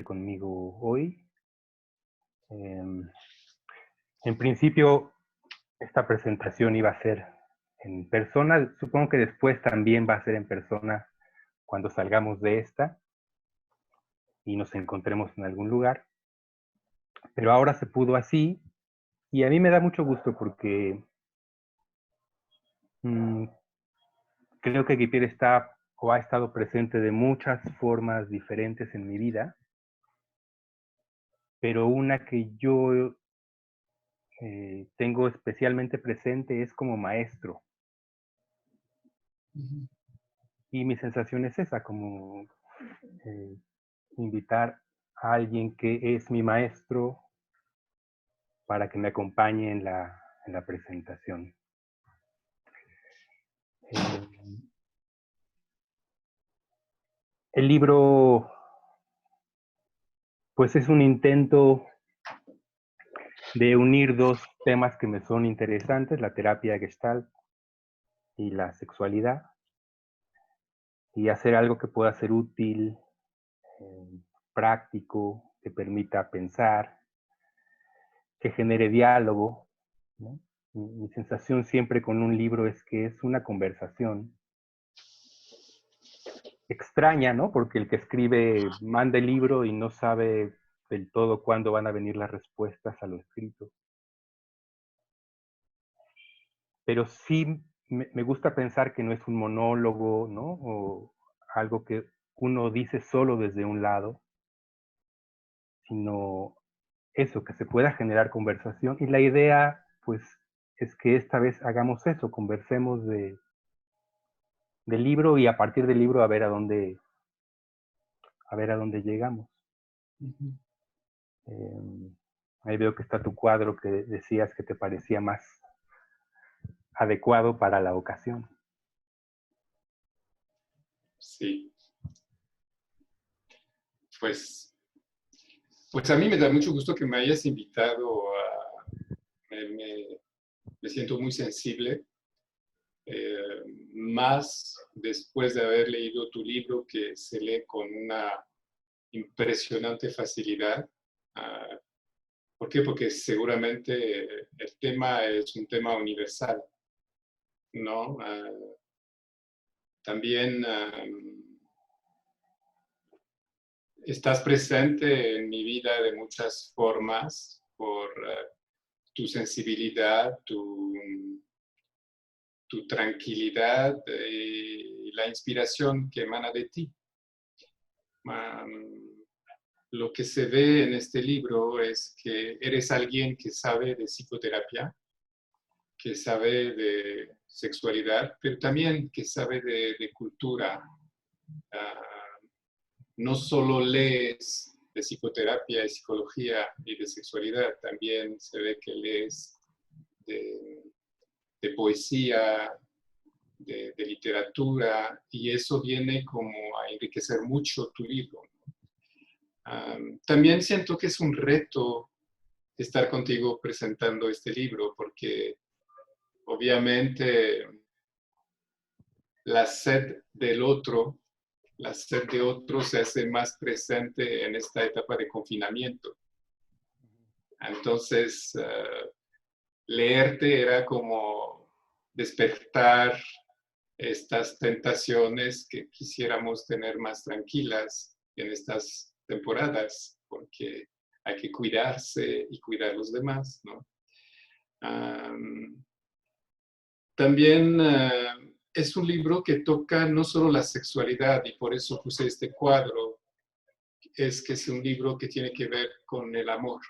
Conmigo hoy. Em, en principio, esta presentación iba a ser en persona. Supongo que después también va a ser en persona cuando salgamos de esta y nos encontremos en algún lugar. Pero ahora se pudo así y a mí me da mucho gusto porque mm, creo que Guipir está o ha estado presente de muchas formas diferentes en mi vida, pero una que yo tengo especialmente presente es como maestro. Y mi sensación es esa, como eh, invitar a alguien que es mi maestro para que me acompañe en la presentación. El libro, pues es un intento de unir dos temas que me son interesantes, la terapia Gestalt y la sexualidad, y hacer algo que pueda ser útil, práctico, que permita pensar, que genere diálogo, ¿no? Mi sensación siempre con un libro es que es una conversación extraña, ¿no? Porque el que escribe manda el libro y no sabe del todo cuándo van a venir las respuestas a lo escrito. Pero sí me gusta pensar que no es un monólogo, ¿no? O algo que uno dice solo desde un lado, sino eso, que se pueda generar conversación. Y la idea, pues, es que esta vez hagamos eso, conversemos del libro y a partir del libro a ver a dónde llegamos. Ahí veo que está tu cuadro que decías que te parecía más adecuado para la ocasión. Sí, pues a mí me da mucho gusto que me hayas invitado me siento muy sensible, más después de haber leído tu libro que se lee con una impresionante facilidad. ¿Por qué? Porque seguramente el tema es un tema universal, ¿no? También estás presente en mi vida de muchas formas por tu sensibilidad, tu tranquilidad y la inspiración que emana de ti. Lo que se ve en este libro es que eres alguien que sabe de psicoterapia, que sabe de sexualidad, pero también que sabe de cultura. No solo lees de psicoterapia y psicología y de sexualidad, también se ve que lees de poesía, de literatura, y eso viene como a enriquecer mucho tu libro. También siento que es un reto estar contigo presentando este libro, porque obviamente la sed del otro, la sed de otro se hace más presente en esta etapa de confinamiento. Entonces, leerte era como despertar estas tentaciones que quisiéramos tener más tranquilas en estas temporadas, porque hay que cuidarse y cuidar a los demás, ¿no? También es un libro que toca no solo la sexualidad, y por eso puse este cuadro, es que es un libro que tiene que ver con el amor.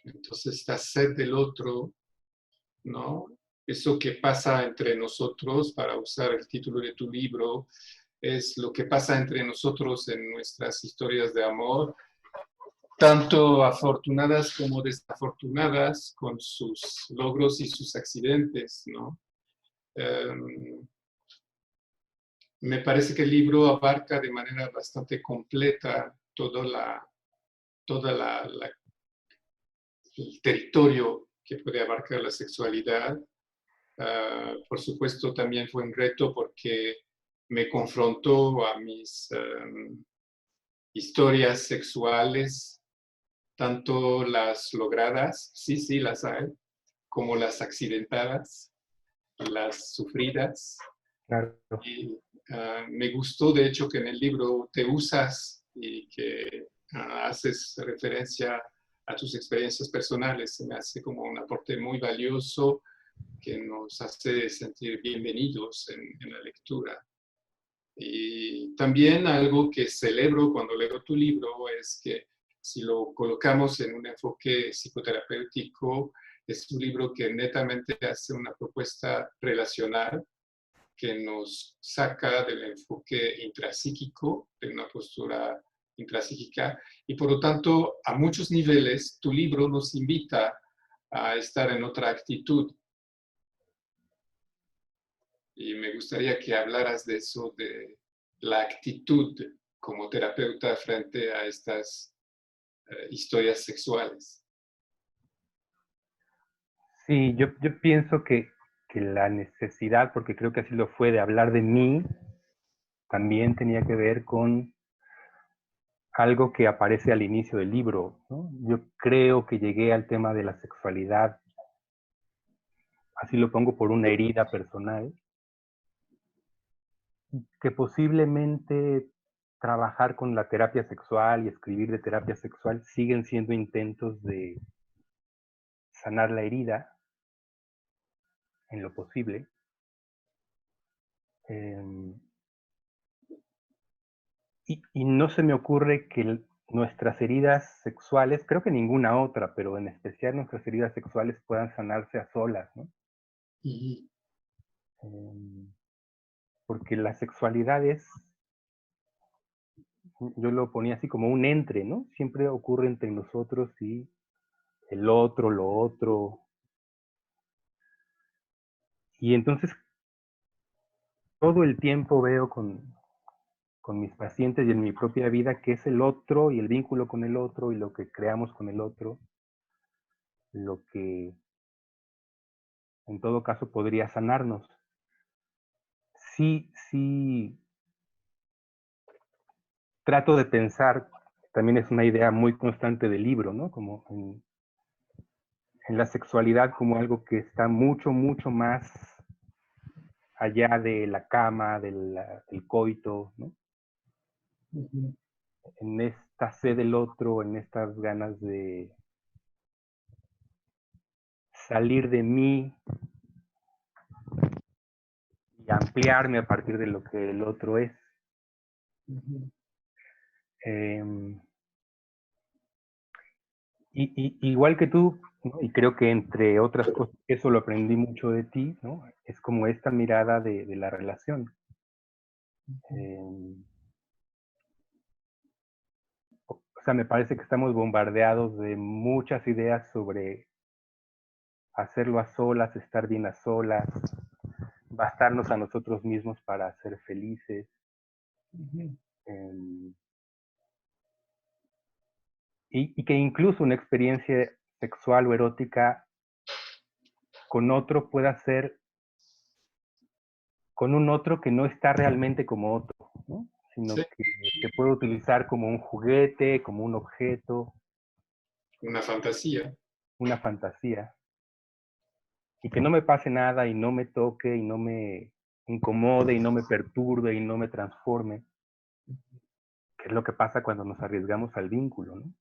Entonces, esta sed del otro, ¿no? Eso que pasa entre nosotros, para usar el título de tu libro, es lo que pasa entre nosotros en nuestras historias de amor, tanto afortunadas como desafortunadas, con sus logros y sus accidentes, ¿no? Me parece que el libro abarca de manera bastante completa el territorio que puede abarcar la sexualidad. Por supuesto, también fue un reto porque me confrontó historias sexuales, tanto las logradas, sí, las hay, como las accidentadas, las sufridas. Claro. Y me gustó, de hecho, que en el libro te usas y que haces referencia a tus experiencias personales. Se me hace como un aporte muy valioso que nos hace sentir bienvenidos en la lectura. Y también algo que celebro cuando leo tu libro es que si lo colocamos en un enfoque psicoterapéutico, es un libro que netamente hace una propuesta relacional que nos saca del enfoque intrapsíquico, de una postura intrapsíquica, y por lo tanto, a muchos niveles, tu libro nos invita a estar en otra actitud. Y me gustaría que hablaras de eso, de la actitud como terapeuta frente a estas historias sexuales. Sí, yo pienso que la necesidad, porque creo que así lo fue, de hablar de mí, también tenía que ver con algo que aparece al inicio del libro, ¿no? Yo creo que llegué al tema de la sexualidad, así lo pongo, por una herida personal, que posiblemente trabajar con la terapia sexual y escribir de terapia sexual siguen siendo intentos de sanar la herida en lo posible. Y no se me ocurre que nuestras heridas sexuales, creo que ninguna otra, pero en especial nuestras heridas sexuales puedan sanarse a solas, ¿no? Y, Porque la sexualidad es, yo lo ponía así como un entre, ¿no? Siempre ocurre entre nosotros y el otro, lo otro. Y entonces todo el tiempo veo con mis pacientes y en mi propia vida que es el otro y el vínculo con el otro y lo que creamos con el otro, lo que en todo caso podría sanarnos. Sí, trato de pensar, también es una idea muy constante del libro, ¿no? Como en la sexualidad como algo que está mucho más allá de la cama, del coito, ¿no? En esta sed del otro, en estas ganas de salir de mí y ampliarme a partir de lo que el otro es. Igual que tú, ¿no? Y creo que entre otras cosas, eso lo aprendí mucho de ti, ¿no? Es como esta mirada de la relación. O sea, me parece que estamos bombardeados de muchas ideas sobre hacerlo a solas, estar bien a solas, bastarnos a nosotros mismos para ser felices. Y que incluso una experiencia sexual o erótica con otro pueda ser con un otro que no está realmente como otro, ¿no? Sino sí, que se puede utilizar como un juguete, como un objeto, una fantasía. una fantasía. Y que no me pase nada y no me toque y no me incomode y no me perturbe y no me transforme, que es lo que pasa cuando nos arriesgamos al vínculo, ¿no?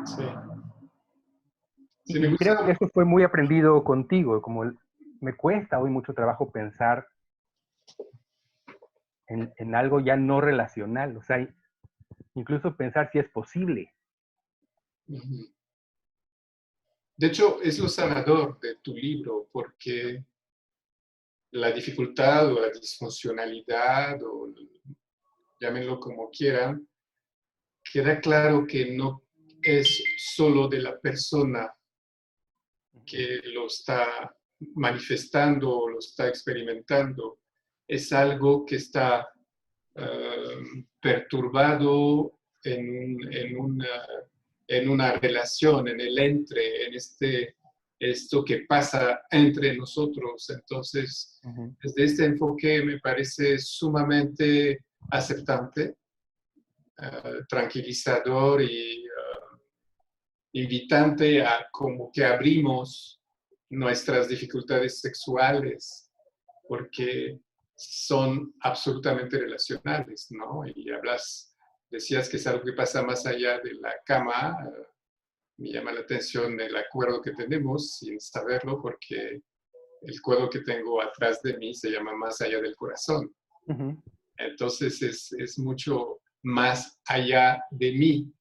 Sí. Sí, me Y gusta. creo que eso fue muy aprendido contigo, como me cuesta hoy mucho trabajo pensar en algo ya no relacional, o sea, incluso pensar si es posible. De hecho, es lo sanador de tu libro, porque la dificultad o la disfuncionalidad, o llámenlo como quieran, queda claro que no es solo de la persona que lo está manifestando o lo está experimentando, es algo que está perturbado en una relación, en el entre, en esto que pasa entre nosotros. Entonces, desde este enfoque me parece sumamente aceptante tranquilizador y invitante a como que abrimos nuestras dificultades sexuales, porque son absolutamente relacionales, ¿no? Y decías que es algo que pasa más allá de la cama. Me llama la atención el acuerdo que tenemos sin saberlo, porque el cuerdo que tengo atrás de mí se llama Más allá del corazón. Ujú. Entonces es mucho más allá de mí.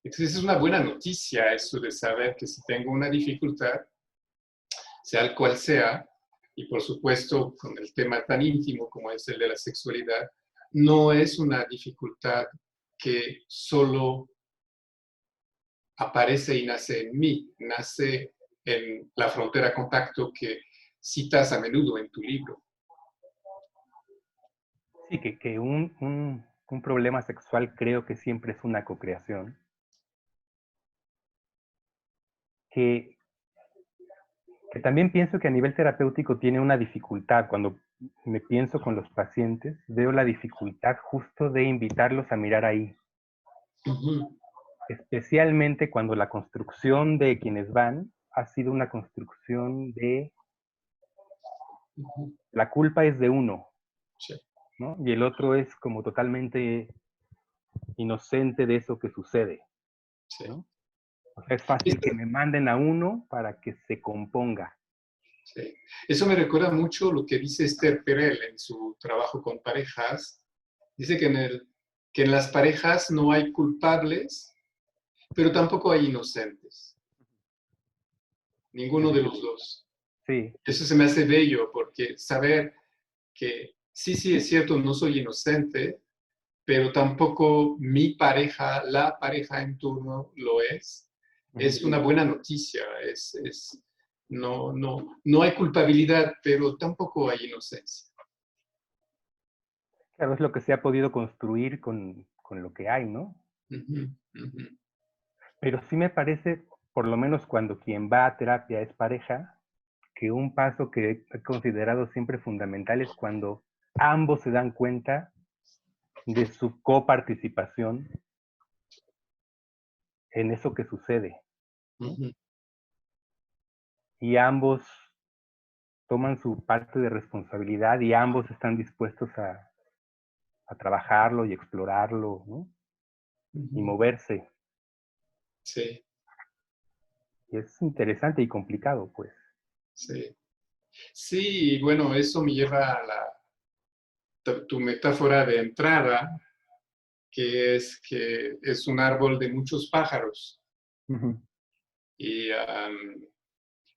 Entonces es una buena noticia eso de saber que si tengo una dificultad, sea el cual sea, y por supuesto con el tema tan íntimo como es el de la sexualidad, no es una dificultad que solo aparece y nace en mí, nace en la frontera contacto que citas a menudo en tu libro. Sí, que un problema sexual creo que siempre es una cocreación. Que, que también pienso que a nivel terapéutico tiene una dificultad. Cuando me pienso con los pacientes, veo la dificultad justo de invitarlos a mirar ahí. Uh-huh. Especialmente cuando la construcción de quienes van ha sido una construcción de Uh-huh. la culpa es de uno, Sí. ¿no? Y el otro es como totalmente inocente de eso que sucede, Sí. ¿no? O sea, es fácil que me manden a uno para que se componga. Sí. Eso me recuerda mucho lo que dice Esther Perel en su trabajo con parejas. Dice que en las parejas no hay culpables, pero tampoco hay inocentes. Ninguno de los dos. Sí. Eso se me hace bello, porque saber que sí es cierto, no soy inocente, pero tampoco mi pareja, la pareja en turno lo es una buena noticia. No hay culpabilidad, pero tampoco hay inocencia. Claro, es lo que se ha podido construir con lo que hay, ¿no? Uh-huh, uh-huh. Pero sí me parece, por lo menos cuando quien va a terapia es pareja, que un paso que he considerado siempre fundamental es cuando ambos se dan cuenta de su coparticipación en eso que sucede, ¿no? Uh-huh. Y ambos toman su parte de responsabilidad y ambos están dispuestos a trabajarlo y explorarlo, ¿no? Y Uh-huh. moverse. Sí, Y es interesante y complicado, pues. sí. Sí, y bueno, eso me lleva a tu metáfora de entrada, que es un árbol de muchos pájaros. Uh-huh. Y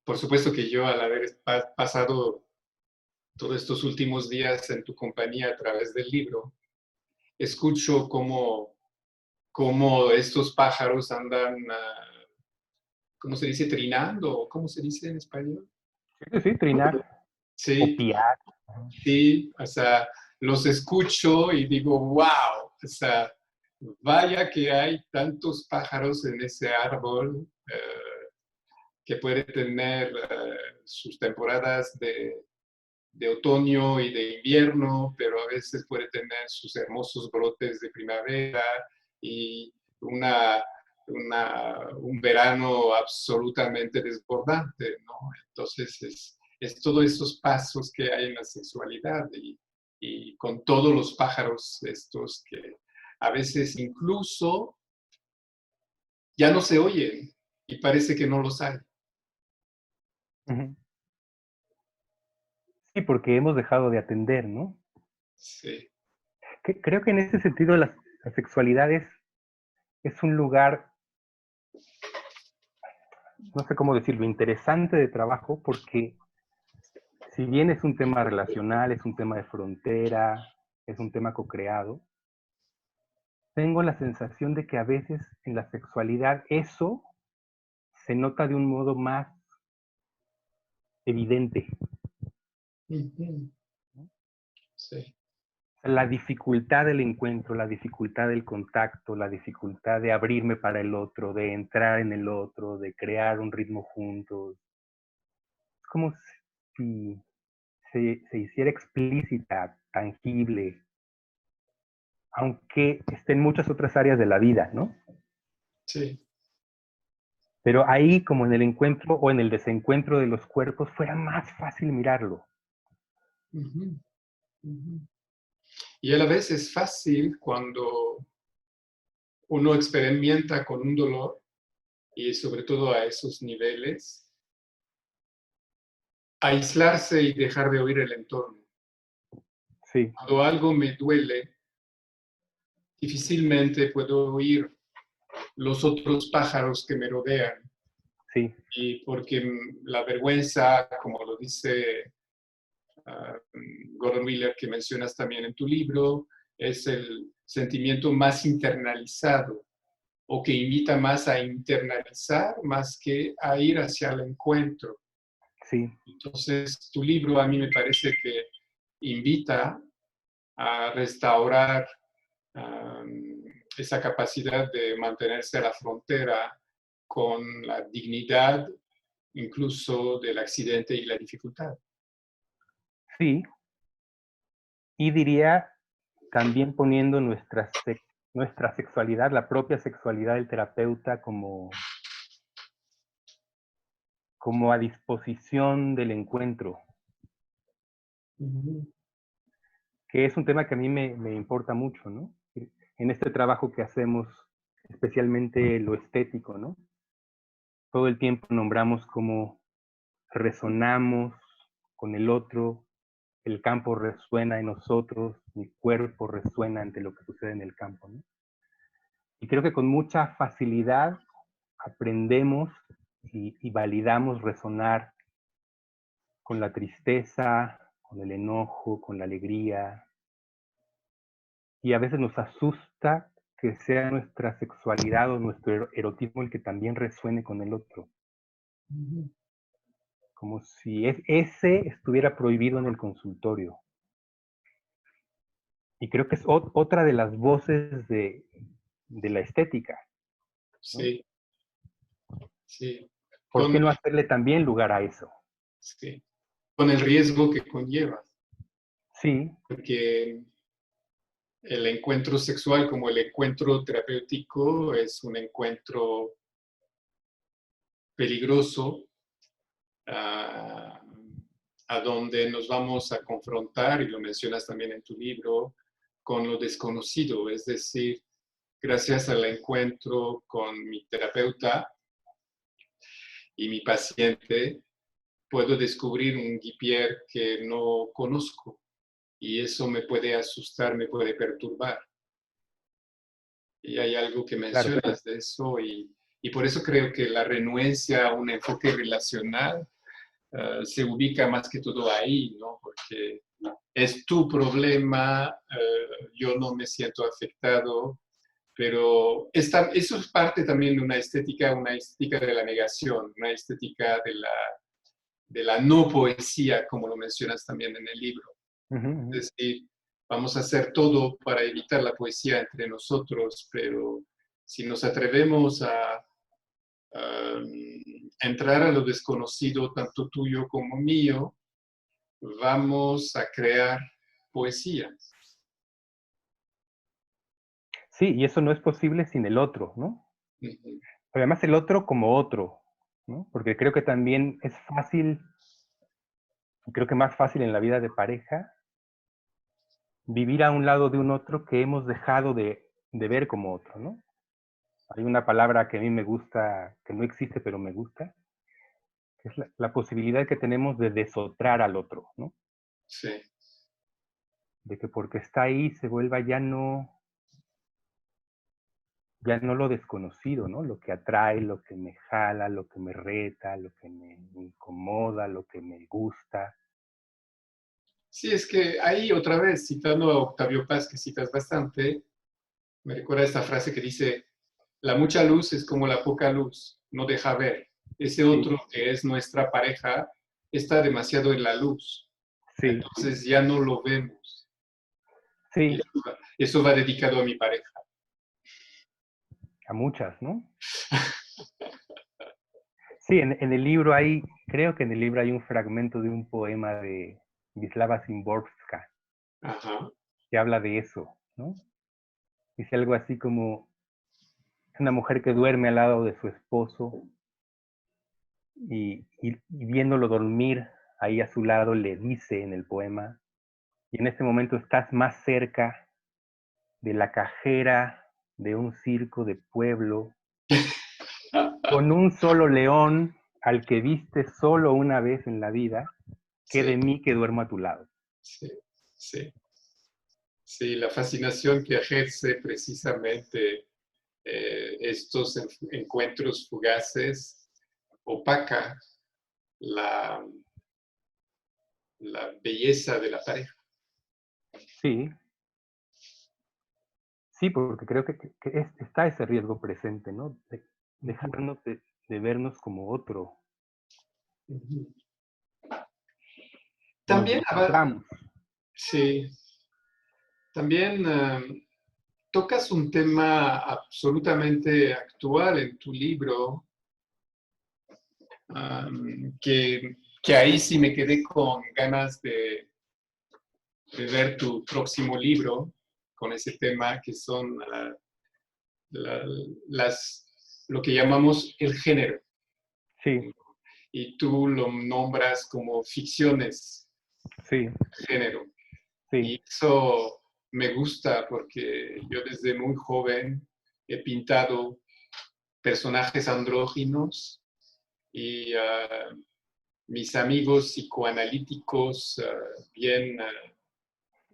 por supuesto que yo, al haber pasado todos estos últimos días en tu compañía a través del libro, escucho cómo estos pájaros andan, ¿cómo se dice? Trinando, ¿cómo se dice en español? Sí, sí, trinar o Sí, piar. sí, o sea, los escucho y digo, wow, o sea, vaya que hay tantos pájaros en ese árbol, que puede tener sus temporadas de otoño y de invierno, pero a veces puede tener sus hermosos brotes de primavera y un verano absolutamente desbordante, ¿no? Entonces es todos esos pasos que hay en la sexualidad y con todos los pájaros estos que a veces incluso ya no se oyen y parece que no los hay. Uh-huh. Sí, porque hemos dejado de atender, ¿no? Sí. Creo que en ese sentido la sexualidad es un lugar, no sé cómo decirlo, interesante de trabajo, porque si bien es un tema relacional, es un tema de frontera, es un tema co-creado, tengo la sensación de que a veces en la sexualidad eso se nota de un modo más evidente. Uh-huh. Sí. La dificultad del encuentro, la dificultad del contacto, la dificultad de abrirme para el otro, de entrar en el otro, de crear un ritmo juntos. Es como si se hiciera explícita, tangible, aunque esté en muchas otras áreas de la vida, ¿no? Sí. Pero ahí, como en el encuentro o en el desencuentro de los cuerpos, fuera más fácil mirarlo. Ujú, ujú. Y a la vez es fácil cuando uno experimenta con un dolor, y sobre todo a esos niveles, aislarse y dejar de oír el entorno. Sí, Cuando algo me duele, difícilmente puedo oír los otros pájaros que me rodean. sí, Y porque la vergüenza, como lo dice Gordon Miller, que mencionas también en tu libro, es el sentimiento más internalizado o que invita más a internalizar más que a ir hacia el encuentro. sí, Entonces, tu libro a mí me parece que invita a restaurar esa capacidad de mantenerse a la frontera con la dignidad incluso del accidente y la dificultad. sí. Y diría también poniendo nuestra sexualidad, la propia sexualidad del terapeuta como a disposición del encuentro, Uh-huh. que es un tema que a mí me importa mucho, ¿no? En este trabajo que hacemos, especialmente lo estético, ¿no? Todo el tiempo nombramos cómo resonamos con el otro, el campo resuena en nosotros, mi cuerpo resuena ante lo que sucede en el campo, ¿no? Y creo que con mucha facilidad aprendemos y validamos resonar con la tristeza, con el enojo, con la alegría. Y a veces nos asusta que sea nuestra sexualidad o nuestro erotismo el que también resuene con el otro. Uh-huh. Como si ese estuviera prohibido en el consultorio. Y creo que es otra de las voces de la estética, ¿no? Sí, sí. ¿Por Con, qué no hacerle también lugar a eso? sí. Con el riesgo que conlleva, Sí, porque el encuentro sexual como el encuentro terapéutico es un encuentro peligroso uh, a donde nos vamos a confrontar, y lo mencionas también en tu libro, con lo desconocido, es decir, gracias al encuentro con mi terapeuta y mi paciente, puedo descubrir un Guipier que no conozco y eso me puede asustar, me puede perturbar. Y hay algo que claro. mencionas de eso y por eso creo que la renuencia a un enfoque relacional se ubica más que todo ahí, ¿no? Porque es tu problema, yo no me siento afectado, pero eso es parte también de una estética de la negación, una estética de la no poesía, como lo mencionas también en el libro. Uh-huh, uh-huh. Es decir, vamos a hacer todo para evitar la poesía entre nosotros, pero si nos atrevemos a entrar a lo desconocido, tanto tuyo como mío, vamos a crear poesía. Sí, y eso no es posible sin el otro, ¿no? Uh-huh. Además el otro como otro, ¿no? Porque creo que también es fácil, creo que más fácil en la vida de pareja, vivir a un lado de un otro que hemos dejado de ver como otro, ¿no? Hay una palabra que a mí me gusta, que no existe pero me gusta, que es la posibilidad que tenemos de desotrar al otro, ¿no? Sí. De que porque está ahí se vuelva ya no lo desconocido, ¿no? Lo que atrae, lo que me jala, lo que me reta, lo que me incomoda, lo que me gusta. Sí, es que ahí otra vez, citando a Octavio Paz, que citas bastante, me recuerda esta frase que dice, la mucha luz es como la poca luz, no deja ver. Ese Sí, otro que es nuestra pareja está demasiado en la luz, sí, entonces ya no lo vemos. Y sí, eso va dedicado a mi pareja. a muchas, ¿no? Sí, en el libro hay, creo que en el libro hay un fragmento de un poema de Wisława Szymborska Ajá. que habla de eso, ¿no? Dice algo así como, es una mujer que duerme al lado de su esposo y viéndolo dormir ahí a su lado le dice en el poema, y en este momento estás más cerca de la cajera de un circo de pueblo, con un solo león al que viste solo una vez en la vida, que Sí, de mí que duermo a tu lado. sí, sí. Sí, la fascinación que ejerce precisamente estos encuentros fugaces opaca la, la belleza de la pareja. Sí, sí, porque creo que está ese riesgo presente, ¿no? De dejarnos de vernos como otro, como También, nos mostramos. sí, también tocas un tema absolutamente actual en tu libro, que ahí sí me quedé con ganas de ver tu próximo libro con ese tema, que son la, lo que llamamos el género. Sí, Y tú lo nombras como ficciones sí, de género. sí. Y eso me gusta porque yo desde muy joven he pintado personajes andróginos y mis amigos psicoanalíticos, bien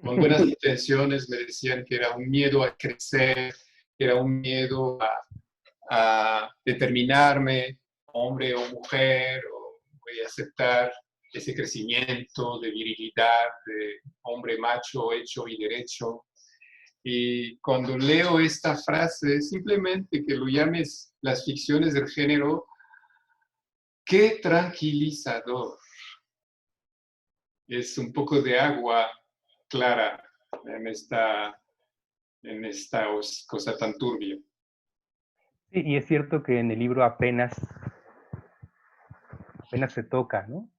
con buenas intenciones, me decían que era un miedo a crecer, que era un miedo a determinarme, hombre o mujer, o voy a aceptar ese crecimiento de virilidad, de hombre macho, hecho y derecho. Y cuando leo esta frase, simplemente que lo llames las ficciones del género, qué tranquilizador. Es un poco de agua clara en esta cosa tan turbia. Sí, y es cierto que en el libro apenas se toca, ¿no?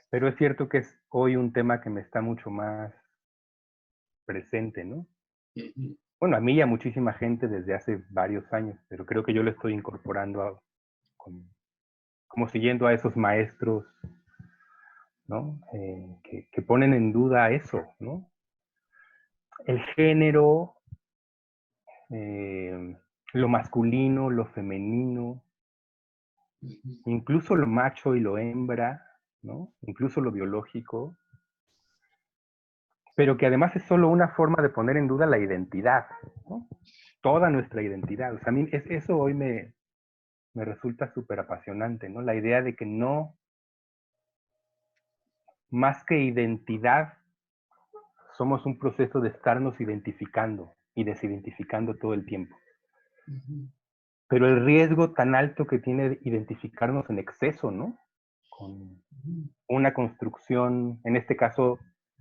Pero es cierto que es hoy un tema que me está mucho más presente, ¿no? Uh -huh. Bueno, a mí y a muchísima gente desde hace varios años, pero creo que yo lo estoy incorporando como siguiendo a esos maestros, ¿no? Que ponen en duda eso, ¿no? El género, eh, lo masculino, lo femenino, incluso lo macho y lo hembra, ¿no? Incluso lo biológico, pero que además es solo una forma de poner en duda la identidad, ¿no? Toda nuestra identidad. O sea, a mí eso hoy me resulta súper apasionante, ¿no? La idea de que no, más que identidad, somos un proceso de estarnos identificando y desidentificando todo el tiempo. Pero el riesgo tan alto que tiene identificarnos en exceso, ¿no? Con una construcción, en este caso,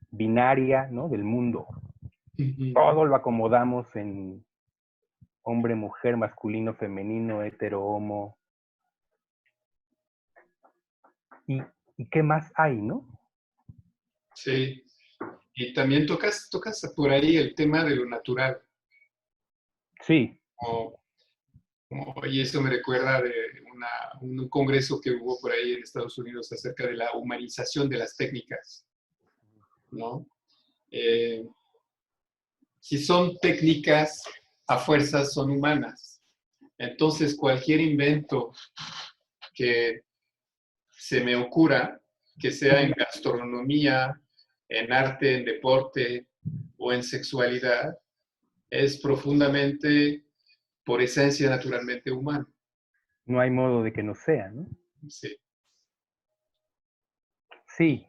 binaria, ¿no? Del mundo. Todo lo acomodamos en hombre, mujer, masculino, femenino, hetero, homo. ¿Y qué más hay, no? Sí, y también tocas por ahí el tema de lo natural. Sí. Como, y eso me recuerda de un congreso que hubo por ahí en Estados Unidos acerca de la humanización de las técnicas, ¿no? Eh, si son técnicas, a fuerzas son humanas. Entonces, cualquier invento que se me ocurra, que sea en gastronomía, en arte, en deporte o en sexualidad, es profundamente, por esencia, naturalmente humano. No hay modo de que no sea, ¿no? Sí. Sí,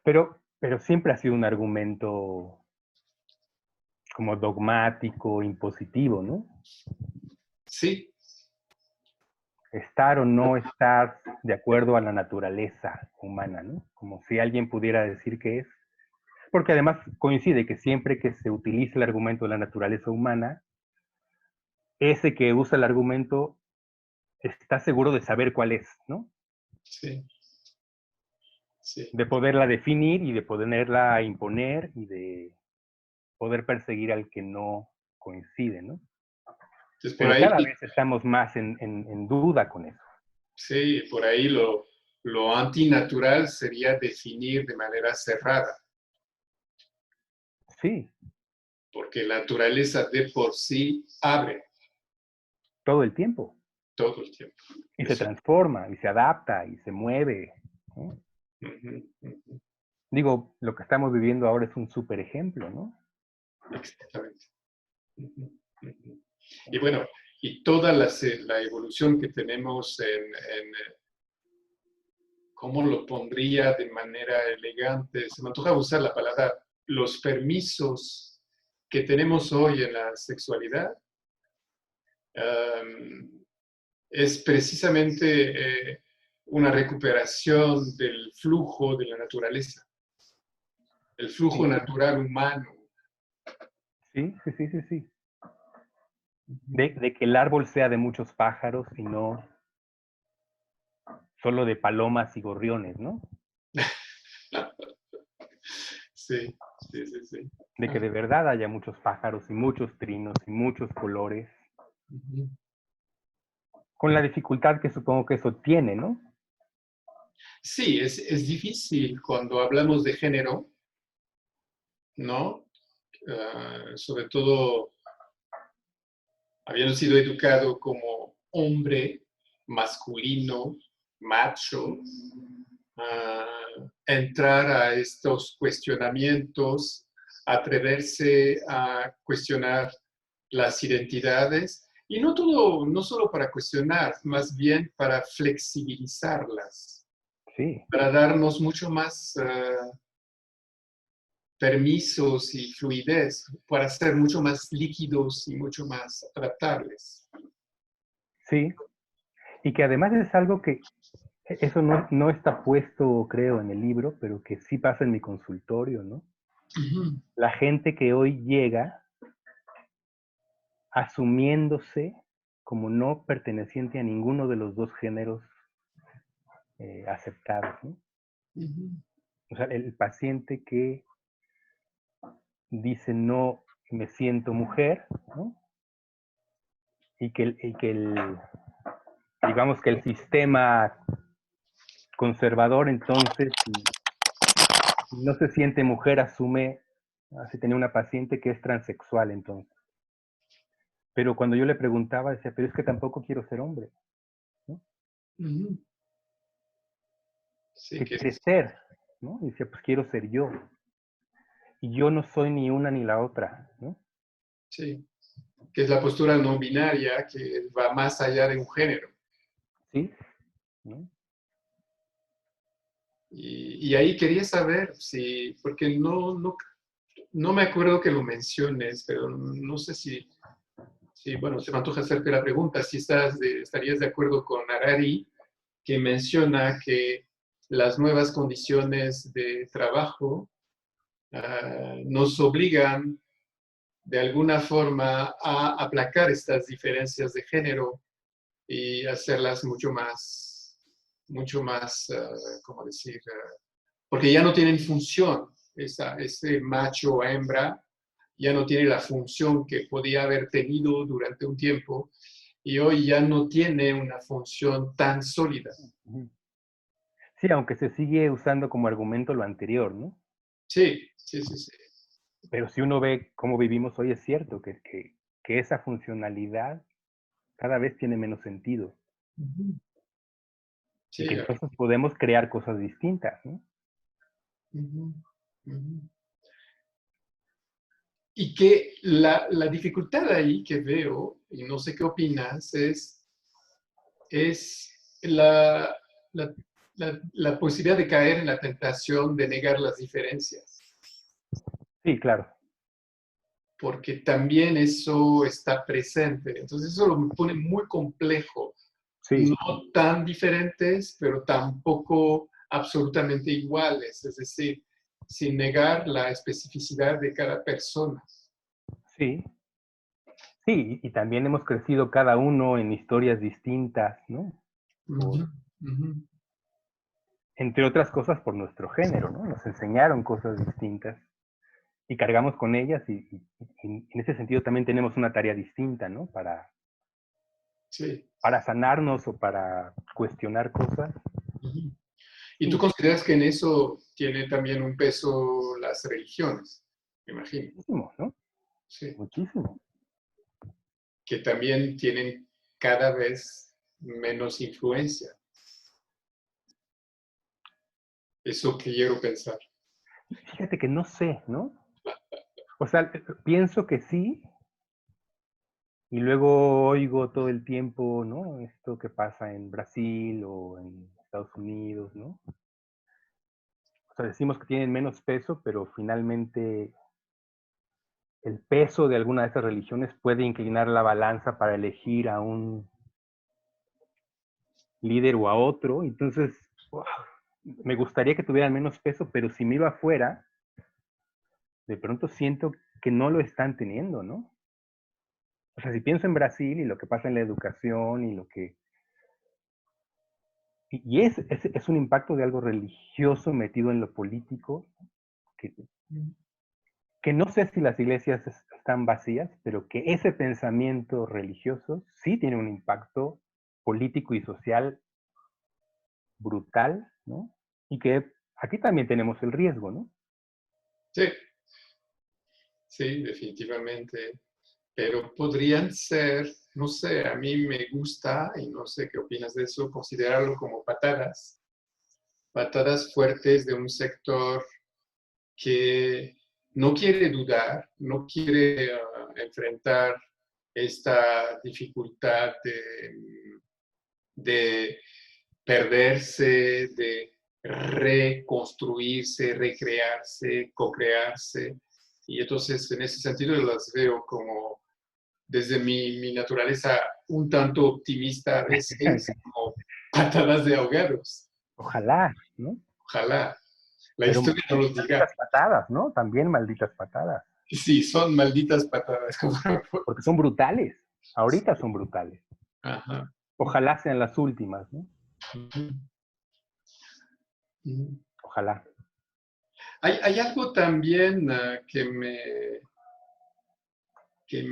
pero siempre ha sido un argumento como dogmático, impositivo, ¿no? Sí. Estar o no estar de acuerdo a la naturaleza humana, ¿no? Como si alguien pudiera decir que es. Porque además coincide que siempre que se utiliza el argumento de la naturaleza humana, ese que usa el argumento está seguro de saber cuál es, ¿no? Sí. Sí. De poderla definir y de poderla imponer y de poder perseguir al que no coincide, ¿no? Entonces, por Pero ahí, cada vez estamos más en duda con eso. sí, por ahí lo antinatural sería definir de manera cerrada, Sí, porque la naturaleza de por sí abre todo el tiempo. todo el tiempo. Y se Eso. transforma, y se adapta, y se mueve, ¿no? Ujú, ujú, Digo, lo que estamos viviendo ahora es un súper ejemplo, ¿no? exactamente. Ujú, ujú. Y bueno, y toda la evolución que tenemos ¿cómo lo pondría de manera elegante? Se me antoja usar la palabra los permisos que tenemos hoy en la sexualidad. um, es precisamente una recuperación del flujo de la naturaleza, el flujo Sí, natural humano. sí, sí, sí, sí, sí. Ujú. De que el árbol sea de muchos pájaros y no solo de palomas y gorriones, ¿no? Sí, sí, sí, sí. De que Ah, de verdad haya muchos pájaros y muchos trinos y muchos colores, ujú. con la dificultad que supongo que eso tiene, ¿no? Sí, es difícil cuando hablamos de género, ¿no? Sobre todo habiendo sido educado como hombre, masculino, macho, entrar a estos cuestionamientos, atreverse a cuestionar las identidades, y no todo, no solo para cuestionar, más bien para flexibilizarlas, Sí, para darnos mucho más permisos y fluidez, para ser mucho más líquidos y mucho más adaptables. sí. Y que además es algo que eso no está puesto, creo, en el libro, pero que sí pasa en mi consultorio, ¿no? Ujú. La gente que hoy llega asumiéndose como no perteneciente a ninguno de los dos géneros aceptados, ¿no? Ujú. O sea, el paciente que dice no me siento mujer, ¿no? Digamos que el sistema conservador entonces, si no se siente mujer, asume, así tenía una paciente que es transexual entonces. Pero cuando yo le preguntaba, decía, pero es que tampoco quiero ser hombre, ¿no? Ujú. Sí, ¿Qué que quieres ser? ¿No? Y decía, pues quiero ser yo. Y yo no soy ni una ni la otra, ¿no? sí, que es la postura no binaria que va más allá de un género. ¿Sí? ¿No? Y ahí quería saber si, porque no me acuerdo que lo menciones, pero no sé si bueno, se me antoja hacerte la pregunta, si estarías de acuerdo con Harari, que menciona que las nuevas condiciones de trabajo nos obligan de alguna forma a aplacar estas diferencias de género y hacerlas mucho más, ¿cómo decir? Porque ya no tienen función. Ese macho o hembra ya no tiene la función que podía haber tenido durante un tiempo y hoy ya no tiene una función tan sólida. Sí, aunque se sigue usando como argumento lo anterior, ¿no? Sí, sí, sí, sí. Pero si uno ve cómo vivimos hoy, es cierto que esa funcionalidad cada vez tiene menos sentido. Ujú. Y que Sí. entonces podemos crear cosas distintas, ¿no? Ujú, ujú. Y que la dificultad ahí que veo, y no sé qué opinas, es la, la posibilidad de caer en la tentación de negar las diferencias, Sí, claro. porque también eso está presente. Entonces eso lo pone muy complejo, Sí, no tan diferentes, pero tampoco absolutamente iguales, es decir, sin negar la especificidad de cada persona. sí. Sí, y también hemos crecido cada uno en historias distintas, ¿no? Ujú, Por, ujú. entre otras cosas por nuestro género, ¿no? Nos enseñaron cosas distintas. y cargamos con ellas y en ese sentido también tenemos una tarea distinta, ¿no? Sí. Para sanarnos o para cuestionar cosas. Ujú. ¿Y tú Sí, consideras que en eso tiene también un peso las religiones? Me imagino. muchísimo, ¿no? Sí. Muchísimo. Que también tienen cada vez menos influencia. Eso quiero pensar. Fíjate que no sé, ¿no? O sea, pienso que sí, y luego oigo todo el tiempo, ¿no? Esto que pasa en Brasil o en Estados Unidos, ¿no? O sea, decimos que tienen menos peso, pero finalmente el peso de alguna de esas religiones puede inclinar la balanza para elegir a un líder o a otro. Entonces, ¡wow! Me gustaría que tuvieran menos peso, pero si miro afuera, de pronto siento que no lo están teniendo, ¿no? O sea, si pienso en Brasil y lo que pasa en la educación y lo que... Y es un impacto de algo religioso metido en lo político, que, que no sé si las iglesias están vacías, pero que ese pensamiento religioso sí tiene un impacto político y social brutal, ¿no? Y que aquí también tenemos el riesgo, ¿no? Sí, sí, definitivamente. Pero podrían ser, no sé, a mí me gusta, y no sé qué opinas de eso, considerarlo como patadas fuertes de un sector que no quiere dudar, no quiere enfrentar esta dificultad de perderse, de reconstruirse, recrearse, co-crearse. Y entonces en ese sentido las veo como desde mi naturaleza un tanto optimista a veces, como patadas de ahogados. Ojalá, ¿no? Ojalá la Pero historia no lo diga. malditas patadas, ¿no? También malditas patadas, Sí, son malditas patadas. porque son brutales. Ahorita son brutales. Ajá. Ojalá sean las últimas, ¿no? Ojalá. Hay algo también que me, que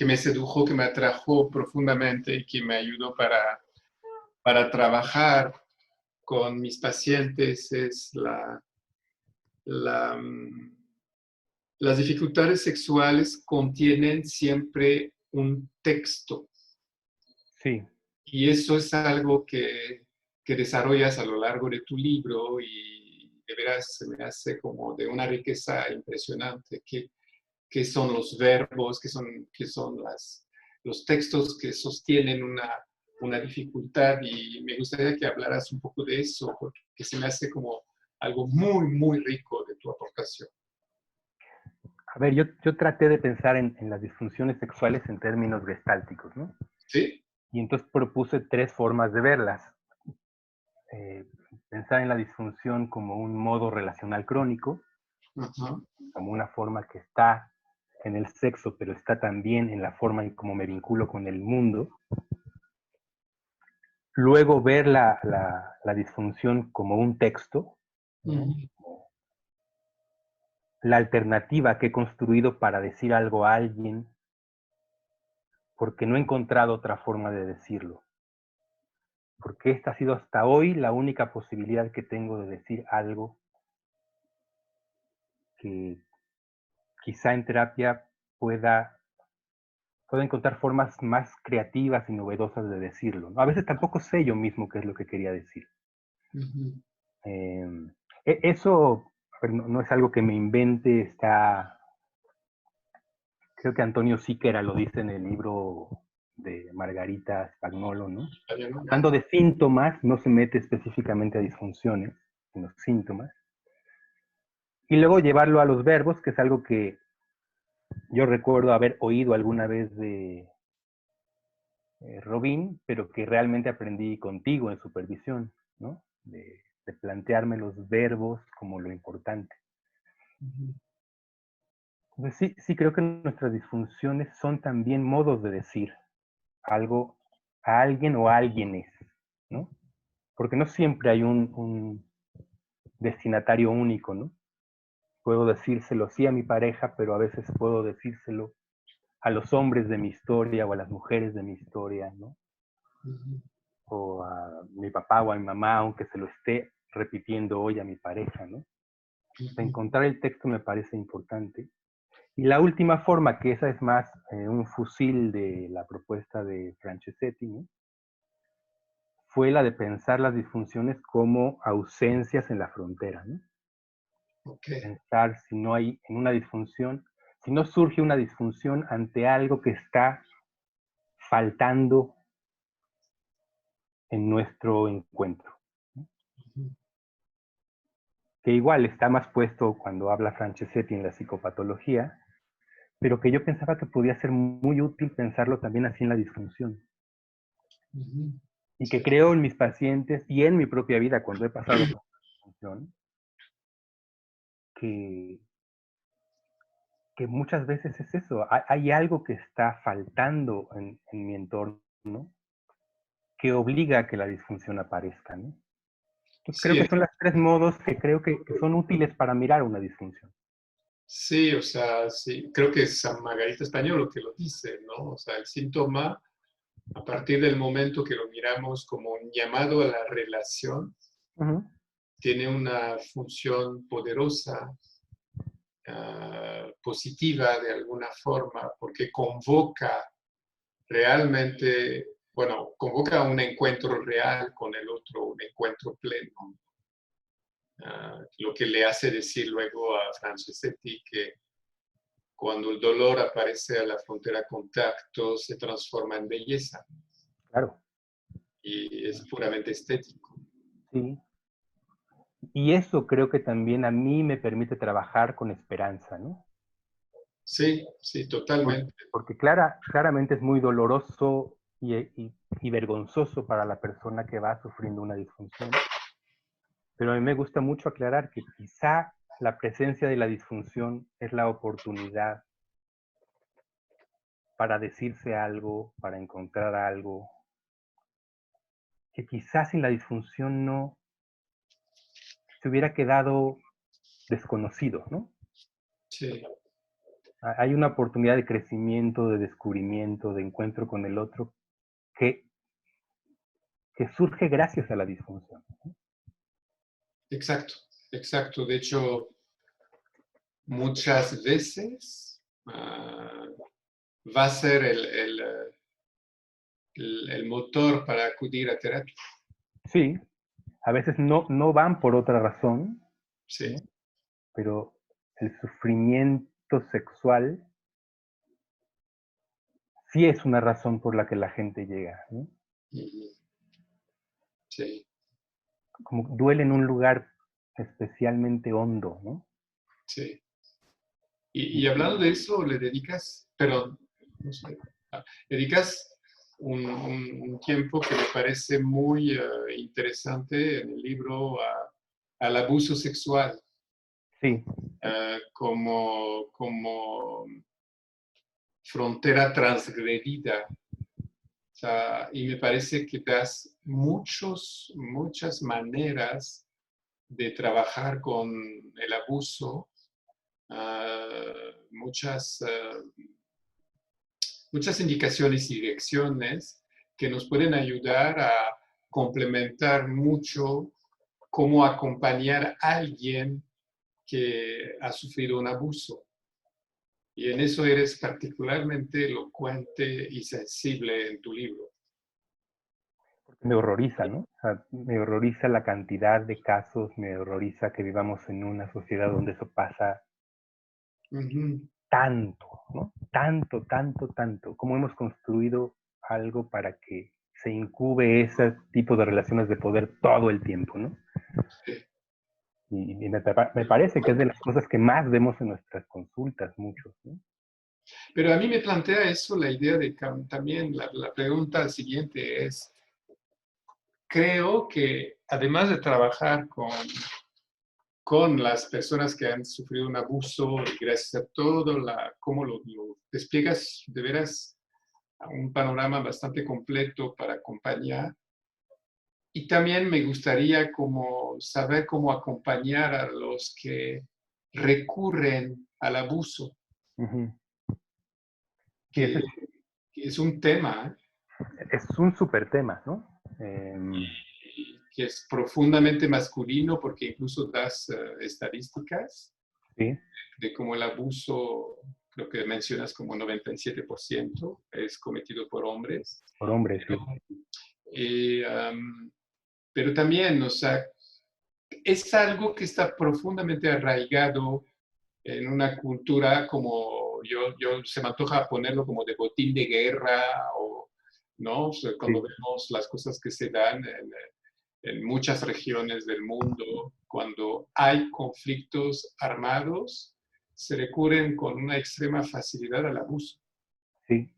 me sedujo, que me atrajo profundamente y que me ayudó para trabajar con mis pacientes es la, las dificultades sexuales contienen siempre un texto Sí. y eso es algo que desarrollas a lo largo de tu libro y de veras se me hace como de una riqueza impresionante que son los verbos, que son los textos que sostienen una dificultad y me gustaría que hablaras un poco de eso porque se me hace como algo muy, muy rico de tu aportación. A ver, yo traté de pensar en las disfunciones sexuales en términos gestálticos, ¿no? ¿Sí? Y entonces propuse tres formas de verlas. Eh, Pensar en la disfunción como un modo relacional crónico, Ajá. como una forma que está en el sexo, pero está también en la forma en cómo me vinculo con el mundo. Luego ver la disfunción como un texto, ¿no? Uh-huh. La alternativa que he construido para decir algo a alguien, porque no he encontrado otra forma de decirlo. Porque esta ha sido hasta hoy la única posibilidad que tengo de decir algo que quizá en terapia pueda encontrar formas más creativas y novedosas de decirlo, ¿no? A veces tampoco sé yo mismo qué es lo que quería decir. Uh-huh. Eh, Eso no es algo que me invente, creo que Antonio Siqueira lo dice en el libro de Margarita Spagnolo, ¿no? Hablando de síntomas, no se mete específicamente a disfunciones, sino síntomas. Y luego llevarlo a los verbos, que es algo que yo recuerdo haber oído alguna vez de Robin, pero que realmente aprendí contigo en supervisión, ¿no? De plantearme los verbos como lo importante. Uh-huh. Entonces, sí creo que nuestras disfunciones son también modos de decir algo a alguien o a alguienes, ¿no? Porque no siempre hay un destinatario único, ¿no? Puedo decírselo sí a mi pareja, pero a veces puedo decírselo a los hombres de mi historia o a las mujeres de mi historia, ¿no? Ujú. O a mi papá o a mi mamá, aunque se lo esté repitiendo hoy a mi pareja, ¿no? Ujú. Encontrar el texto me parece importante. Y la última forma, que esa es más un fusil de la propuesta de Franceschetti, ¿no? Fue la de pensar las disfunciones como ausencias en la frontera, ¿no? Ok, Pensar si no hay en una disfunción, si no surge una disfunción ante algo que está faltando en nuestro encuentro, ¿no? ujú. Que igual está más puesto cuando habla Franceschetti en la psicopatología, pero que yo pensaba que podía ser muy útil pensarlo también así en la disfunción. Ujú. Y que Sí, creo en mis pacientes y en mi propia vida cuando he pasado por disfunción, que, que muchas veces es eso, hay algo que está faltando en mi entorno que obliga a que la disfunción aparezca, ¿no? Entonces creo sí, que son las tres modos que creo que son útiles para mirar una disfunción. sí, o sea, sí, creo que es San Margarita Español lo que lo dice, ¿no? O sea, el síntoma, a partir del momento que lo miramos como un llamado a la relación, Ujú. tiene una función poderosa, positiva de alguna forma, porque convoca realmente, bueno, convoca un encuentro real con el otro, un encuentro pleno. Lo que le hace decir luego a Franceschetti que cuando el dolor aparece a la frontera contacto se transforma en belleza Claro, y es puramente estético. sí. Y eso creo que también a mí me permite trabajar con esperanza, ¿no? Sí, sí, totalmente. Porque claramente es muy doloroso y vergonzoso para la persona que va sufriendo una disfunción. Pero a mí me gusta mucho aclarar que quizá la presencia de la disfunción es la oportunidad para decirse algo, para encontrar algo, que quizás sin la disfunción no se hubiera quedado desconocido, ¿no? Sí, Hay una oportunidad de crecimiento, de descubrimiento, de encuentro con el otro que, que surge gracias a la disfunción. exacto, exacto. De hecho, muchas veces va a ser el motor para acudir a terapia. Sí, a veces no van por otra razón, Sí. ¿no? Pero el sufrimiento sexual sí es una razón por la que la gente llega, ¿no? Ujú. Sí, Como duele en un lugar especialmente hondo, ¿no? sí. Y hablando de eso, le dedicas, perdón, no sé, dedicas un tiempo que me parece muy interesante en el libro al abuso sexual Sí, como frontera transgredida. O sea, y me parece que das muchas maneras de trabajar con el abuso, muchas muchas indicaciones y direcciones que nos pueden ayudar a complementar mucho cómo acompañar a alguien que ha sufrido un abuso. Y en eso eres particularmente elocuente y sensible en tu libro. me horroriza, ¿no? O sea, me horroriza la cantidad de casos, me horroriza que vivamos en una sociedad donde eso pasa Ujú. tanto, ¿no? Tanto. Cómo hemos construido algo para que se incube ese tipo de relaciones de poder todo el tiempo, ¿no? Sí. Y me parece que es de las cosas que más vemos en nuestras consultas, muchos, ¿no? Pero a mí me plantea eso la idea de también la pregunta siguiente es, creo que además de trabajar con las personas que han sufrido un abuso y gracias a todo cómo lo despliegas de veras a un panorama bastante completo para acompañar. Y también me gustaría como saber cómo acompañar a los que recurren al abuso, Ujú. Sí, que, que es un tema es un súper tema, ¿no? que es profundamente masculino porque incluso das estadísticas Sí, de cómo el abuso, creo que mencionas como 97% es cometido por hombres. por hombres, sí. Eh, um, pero también, o sea, es algo que está profundamente arraigado en una cultura como yo se me antoja ponerlo como de botín de guerra o, ¿no? O sea, cuando Sí, vemos las cosas que se dan en muchas regiones del mundo, cuando hay conflictos armados, se recurren con una extrema facilidad al abuso. sí.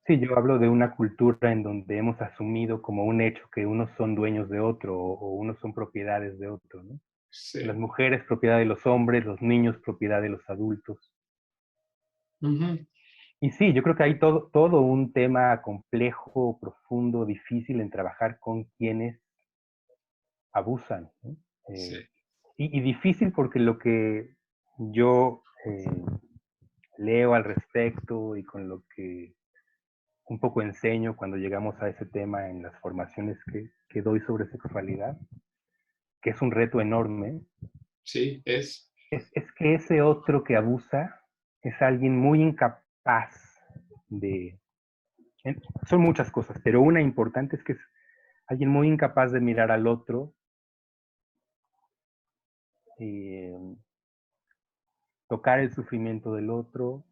Sí, yo hablo de una cultura en donde hemos asumido como un hecho que unos son dueños de otro o unos son propiedades de otro, ¿no? Las Sí. mujeres propiedad de los hombres, los niños propiedad de los adultos. Ujú. Y sí, yo creo que hay todo un tema complejo, profundo, difícil en trabajar con quienes abusan, ¿no? Sí. Eh, y difícil porque lo que yo leo al respecto y con lo que un poco enseño cuando llegamos a ese tema en las formaciones que doy sobre sexualidad, que es un reto enorme, Sí, es. es que ese otro que abusa es alguien muy incapaz de... Son muchas cosas, pero una importante es que es alguien muy incapaz de mirar al otro, eh, tocar el sufrimiento del otro,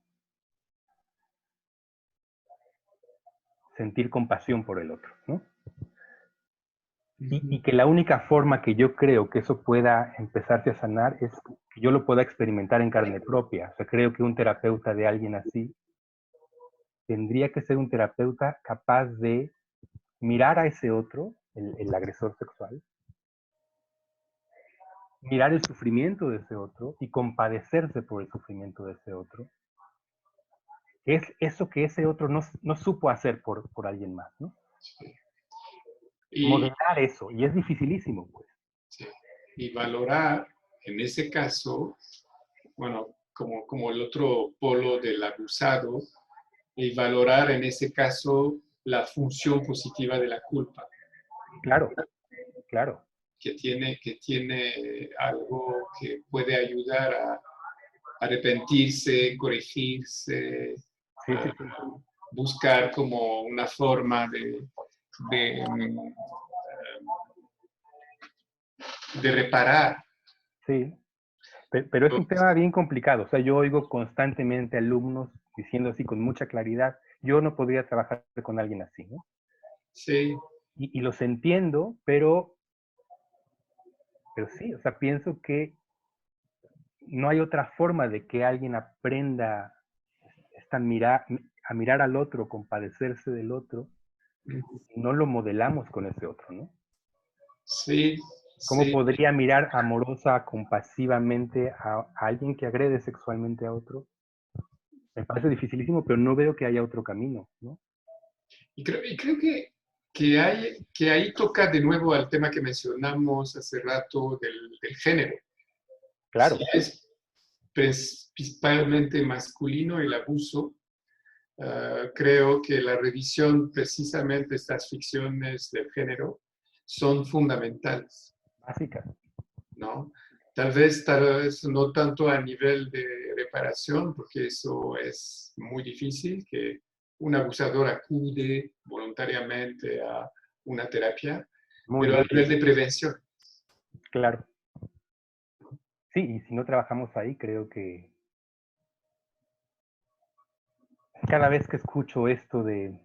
sentir compasión por el otro, ¿no? Y que la única forma que yo creo que eso pueda empezarse a sanar es que yo lo pueda experimentar en carne propia. O sea, creo que un terapeuta de alguien así tendría que ser un terapeuta capaz de mirar a ese otro, el agresor sexual, mirar el sufrimiento de ese otro y compadecerse por el sufrimiento de ese otro. Es eso que ese otro no supo hacer por alguien más, ¿no? Y, Modelar eso, y es dificilísimo, pues. sí, y valorar, en ese caso, bueno, como el otro polo del abusado, y valorar en ese caso la función positiva de la culpa, Claro, claro. que tiene algo que puede ayudar a arrepentirse, corregirse, Sí, sí, sí. buscar como una forma de, de reparar. Sí, pero es un tema bien complicado. O sea, yo oigo constantemente alumnos diciendo así con mucha claridad, yo no podría trabajar con alguien así, ¿no? Sí, Y los entiendo, pero sí, o sea, pienso que no hay otra forma de que alguien aprenda esta a mirar al otro, compadecerse del otro, si no lo modelamos con ese otro, ¿no? sí, ¿Cómo sí, podría mirar amorosa, compasivamente a alguien que agrede sexualmente a otro? Me parece dificilísimo, pero no veo que haya otro camino, ¿no? y creo que ahí toca de nuevo al tema que mencionamos hace rato del género. Si Claro, es principalmente masculino el abuso, creo que la revisión precisamente de estas ficciones del género son fundamentales, básica. ¿no? Tal vez no tanto a nivel de reparación, porque eso es muy difícil, que un abusador acude voluntariamente a una terapia, Muy pero a nivel difícil, de prevención. claro. Sí, y si no trabajamos ahí, creo que cada vez que escucho esto de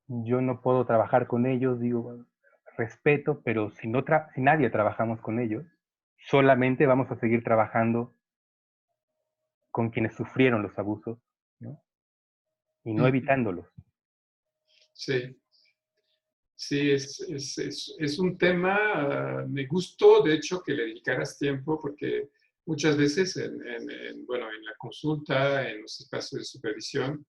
yo no puedo trabajar con ellos, digo, bueno, respeto, pero si nadie trabajamos con ellos, solamente vamos a seguir trabajando con quienes sufrieron los abusos, ¿no? Y no evitándolos. Sí, sí, es un tema, me gustó, de hecho, que le dedicaras tiempo, porque muchas veces, bueno, en la consulta, en los espacios de supervisión,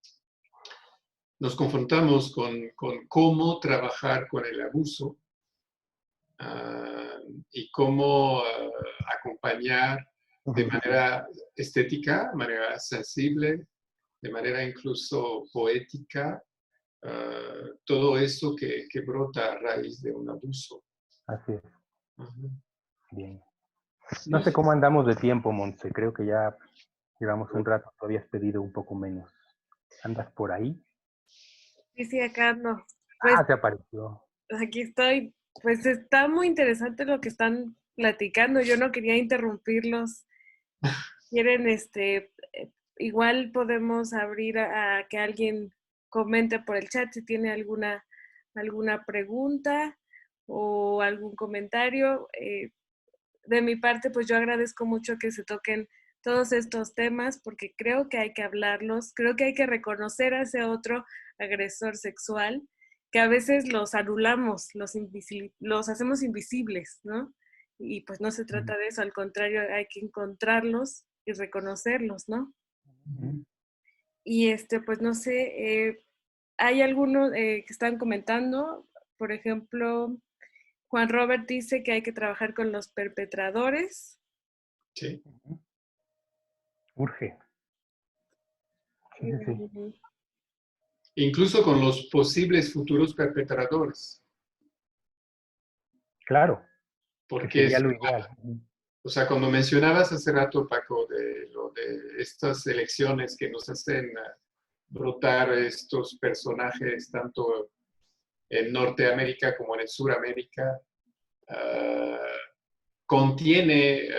nos confrontamos con cómo trabajar con el abuso ah, y cómo acompañar de Ujú. manera estética, de manera sensible, de manera incluso poética, todo eso que brota a raíz de un abuso. Así es. Ujú. Bien. No Sí, sé sí, cómo andamos de tiempo, Monse. Creo que ya llevamos un rato. Tú habías pedido un poco menos. ¿Andas por ahí? Sí, sí, acá no. Pues Ah, te apareció. aquí estoy. Pues está muy interesante lo que están platicando. Yo no quería interrumpirlos. Quieren, igual podemos abrir a que alguien comente por el chat si tiene alguna pregunta o algún comentario. De mi parte, pues yo agradezco mucho que se toquen todos estos temas porque creo que hay que hablarlos, creo que hay que reconocer a ese otro agresor sexual, que a veces los anulamos, los hacemos invisibles, ¿no? Y pues no se Ujú. trata de eso, al contrario, hay que encontrarlos y reconocerlos, ¿no? Ujú. Y pues no sé, hay algunos que están comentando, por ejemplo, Juan Robert dice que hay que trabajar con los perpetradores. sí. Ujú. Urge. Sí, sí, sí. Mm, Incluso con los posibles futuros perpetradores, Claro, que porque sería es, lo ideal. Ujú. o sea, cuando mencionabas hace rato, Paco, de lo de estas elecciones que nos hacen brotar estos personajes tanto en Norteamérica como en el Suramérica, ah, contiene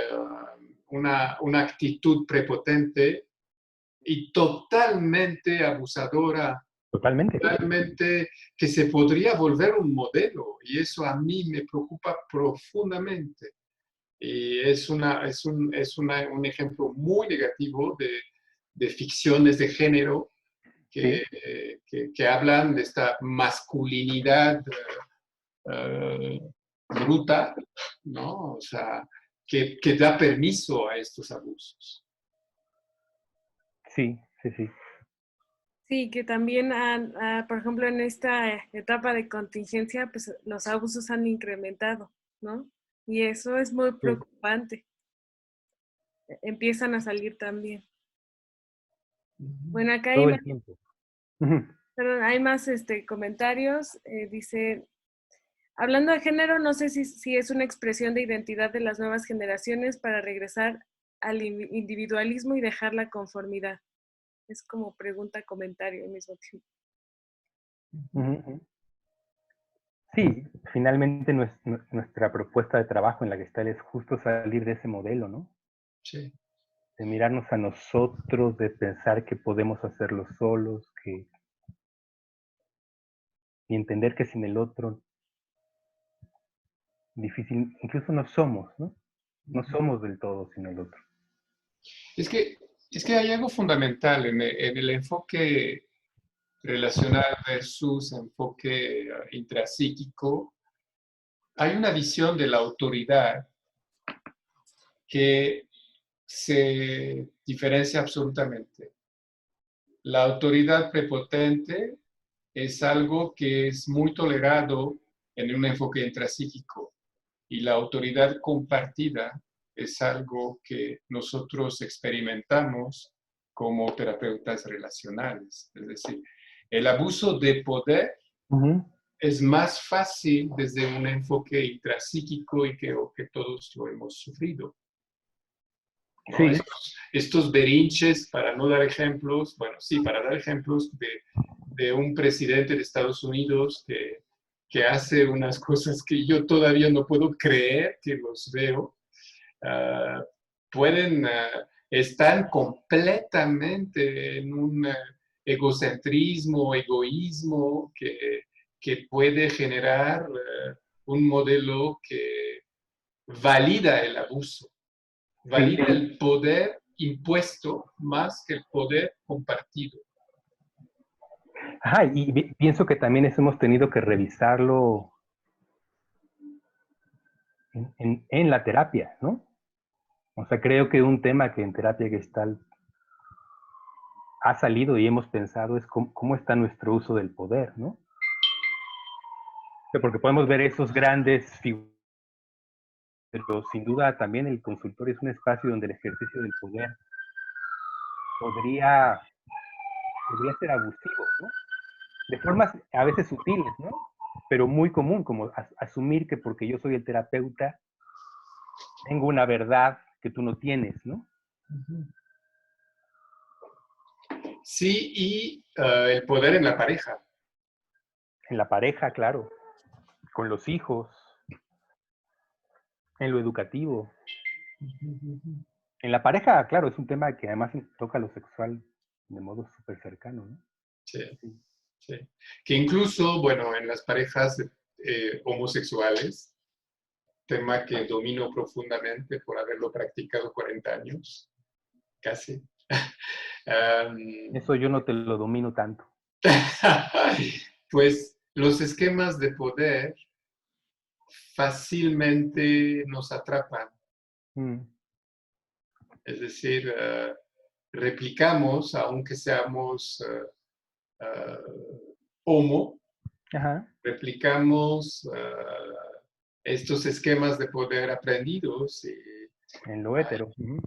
una actitud prepotente y totalmente abusadora, Totalmente. totalmente que se podría volver un modelo. Y eso a mí me preocupa profundamente. Y es un ejemplo muy negativo de ficciones de género Sí, que hablan de esta masculinidad eh, bruta, ¿no? O sea, que da permiso a estos abusos. sí, sí, sí. sí, que también, por ejemplo, en esta etapa de contingencia, pues los abusos han incrementado, ¿no? Y eso es muy Sí. preocupante. Empiezan a salir también. Ujú. Bueno, acá hay Todo más, el tiempo. Ujú. perdón, hay más comentarios. Dice, hablando de género, no sé si es una expresión de identidad de las nuevas generaciones para regresar al individualismo y dejar la conformidad. Es como pregunta, comentario al mismo tiempo. Ujú, ujú. Sí, finalmente nuestra propuesta de trabajo en la que está es justo salir de ese modelo, ¿no? Sí. De mirarnos a nosotros, de pensar que podemos hacerlo solos, y entender que sin el otro, difícil, incluso no somos, ¿no? No somos del todo sin el otro. Es que, es que hay algo fundamental en el enfoque relacional versus enfoque intrapsíquico. Hay una visión de la autoridad que se diferencia absolutamente. La autoridad prepotente es algo que es muy tolerado en un enfoque intrapsíquico y la autoridad compartida es algo que nosotros experimentamos como terapeutas relacionales. Es decir, el abuso de poder Ujú. es más fácil desde un enfoque intrapsíquico y creo que todos lo hemos sufrido, ¿no? Sí, Estos berinches, para no dar ejemplos, bueno, sí, para dar ejemplos de un presidente de Estados Unidos que hace unas cosas que yo todavía no puedo creer que los veo, uh, pueden estar completamente en un egocentrismo, egoísmo que puede generar un modelo que valida el abuso, sí. valida el poder impuesto más que el poder compartido. Ajá, y pienso que también eso hemos tenido que revisarlo en la terapia, ¿no? O sea, creo que un tema que en terapia Gestalt ha salido y hemos pensado es cómo está nuestro uso del poder, ¿no? Porque podemos ver esos grandes figuras pero sin duda también el consultorio es un espacio donde el ejercicio del poder podría, podría ser abusivo, ¿no? De formas a veces sutiles, ¿no? Pero muy común, como asumir que porque yo soy el terapeuta, tengo una verdad que tú no tienes, ¿no? Sí, y el poder en la pareja. En la pareja, claro, con los hijos, en lo educativo. En la pareja, claro, es un tema que además toca lo sexual de modo súper cercano, ¿no? Sí, Sí. sí. Que incluso, bueno, en las parejas homosexuales, tema que domino profundamente por haberlo practicado 40 años, casi. Eso yo no te lo domino tanto. Pues los esquemas de poder fácilmente nos atrapan. Mm. Es decir, replicamos, aunque seamos homo, Ajá. replicamos estos esquemas de poder aprendidos. En lo hétero. Uh-huh.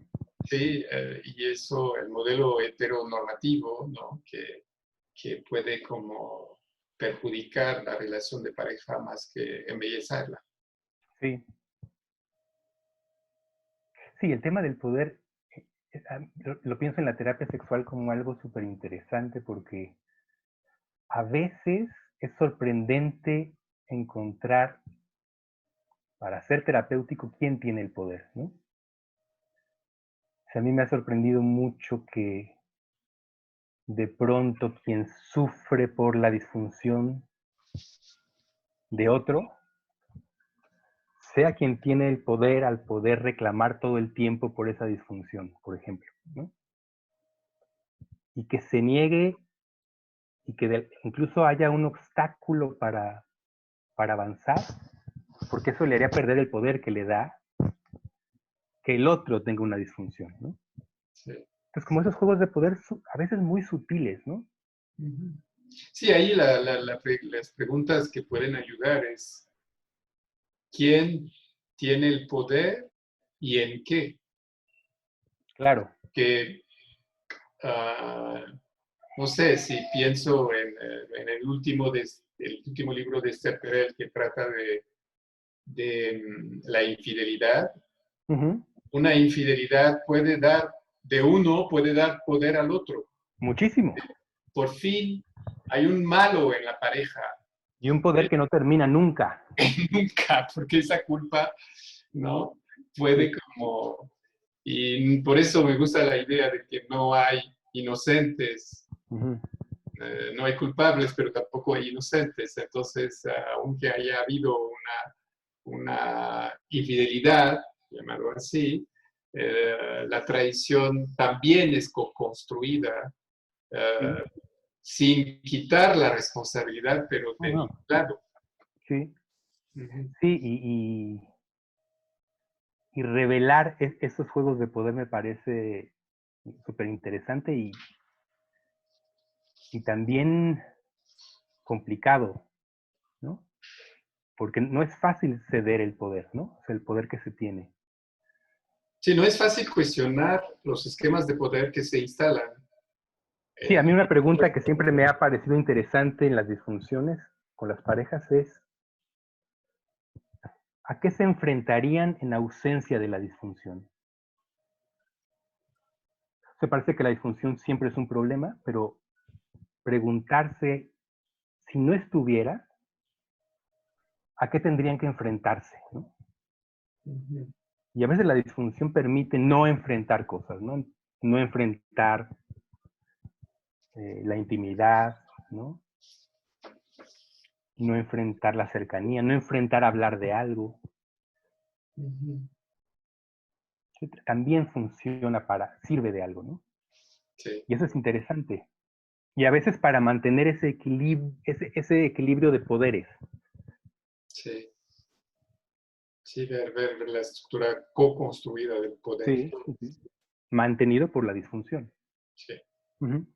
Sí, y eso, el modelo heteronormativo, ¿no? Que puede como perjudicar la relación de pareja más que embellezarla. Sí. Sí, el tema del poder, lo pienso en la terapia sexual como algo súper interesante porque a veces es sorprendente encontrar, para ser terapéutico, quién tiene el poder, ¿no? O sea, a mí me ha sorprendido mucho que de pronto quien sufre por la disfunción de otro sea quien tiene el poder al poder reclamar todo el tiempo por esa disfunción, por ejemplo, ¿no? Y que se niegue y que incluso haya un obstáculo para avanzar, porque eso le haría perder el poder que le da que el otro tenga una disfunción, ¿no? Sí. Entonces, como esos juegos de poder a veces muy sutiles, ¿no? Sí, ahí las preguntas que pueden ayudar es ¿quién tiene el poder y en qué? Claro. Que no sé, si pienso en el último libro de Esther Perel que trata de la infidelidad. Uh-huh. Una infidelidad puede dar poder al otro. Muchísimo. Por fin hay un malo en la pareja. Y un poder que no termina nunca. Nunca, porque esa culpa, ¿no? Puede como... Y por eso me gusta la idea de que no hay inocentes. Uh-huh. No hay culpables, pero tampoco hay inocentes. Entonces, aunque haya habido una infidelidad, llamarlo así, la traición también es co-construida sin quitar la responsabilidad, pero No, del no. lado. Sí. Uh-huh. Sí, y revelar esos juegos de poder me parece súper interesante y también complicado, ¿no? Porque no es fácil ceder el poder, ¿no? O sea, el poder que se tiene. Sí, no es fácil cuestionar los esquemas de poder que se instalan. Sí, a mí una pregunta que siempre me ha parecido interesante en las disfunciones con las parejas es, ¿a qué se enfrentarían en ausencia de la disfunción? Se parece que la disfunción siempre es un problema, pero preguntarse, si no estuviera, ¿a qué tendrían que enfrentarse? ¿No? Uh-huh. Y a veces la disfunción permite no enfrentar cosas, ¿no? No enfrentar la intimidad, ¿no? No enfrentar la cercanía, no enfrentar hablar de algo. Uh-huh. También funciona sirve de algo, ¿no? Sí. Y eso es interesante. Y a veces para mantener ese equilibrio de poderes. Sí. Sí, ver la estructura co-construida del poder. Sí, sí. Mantenido por la disfunción. Sí. Uh-huh.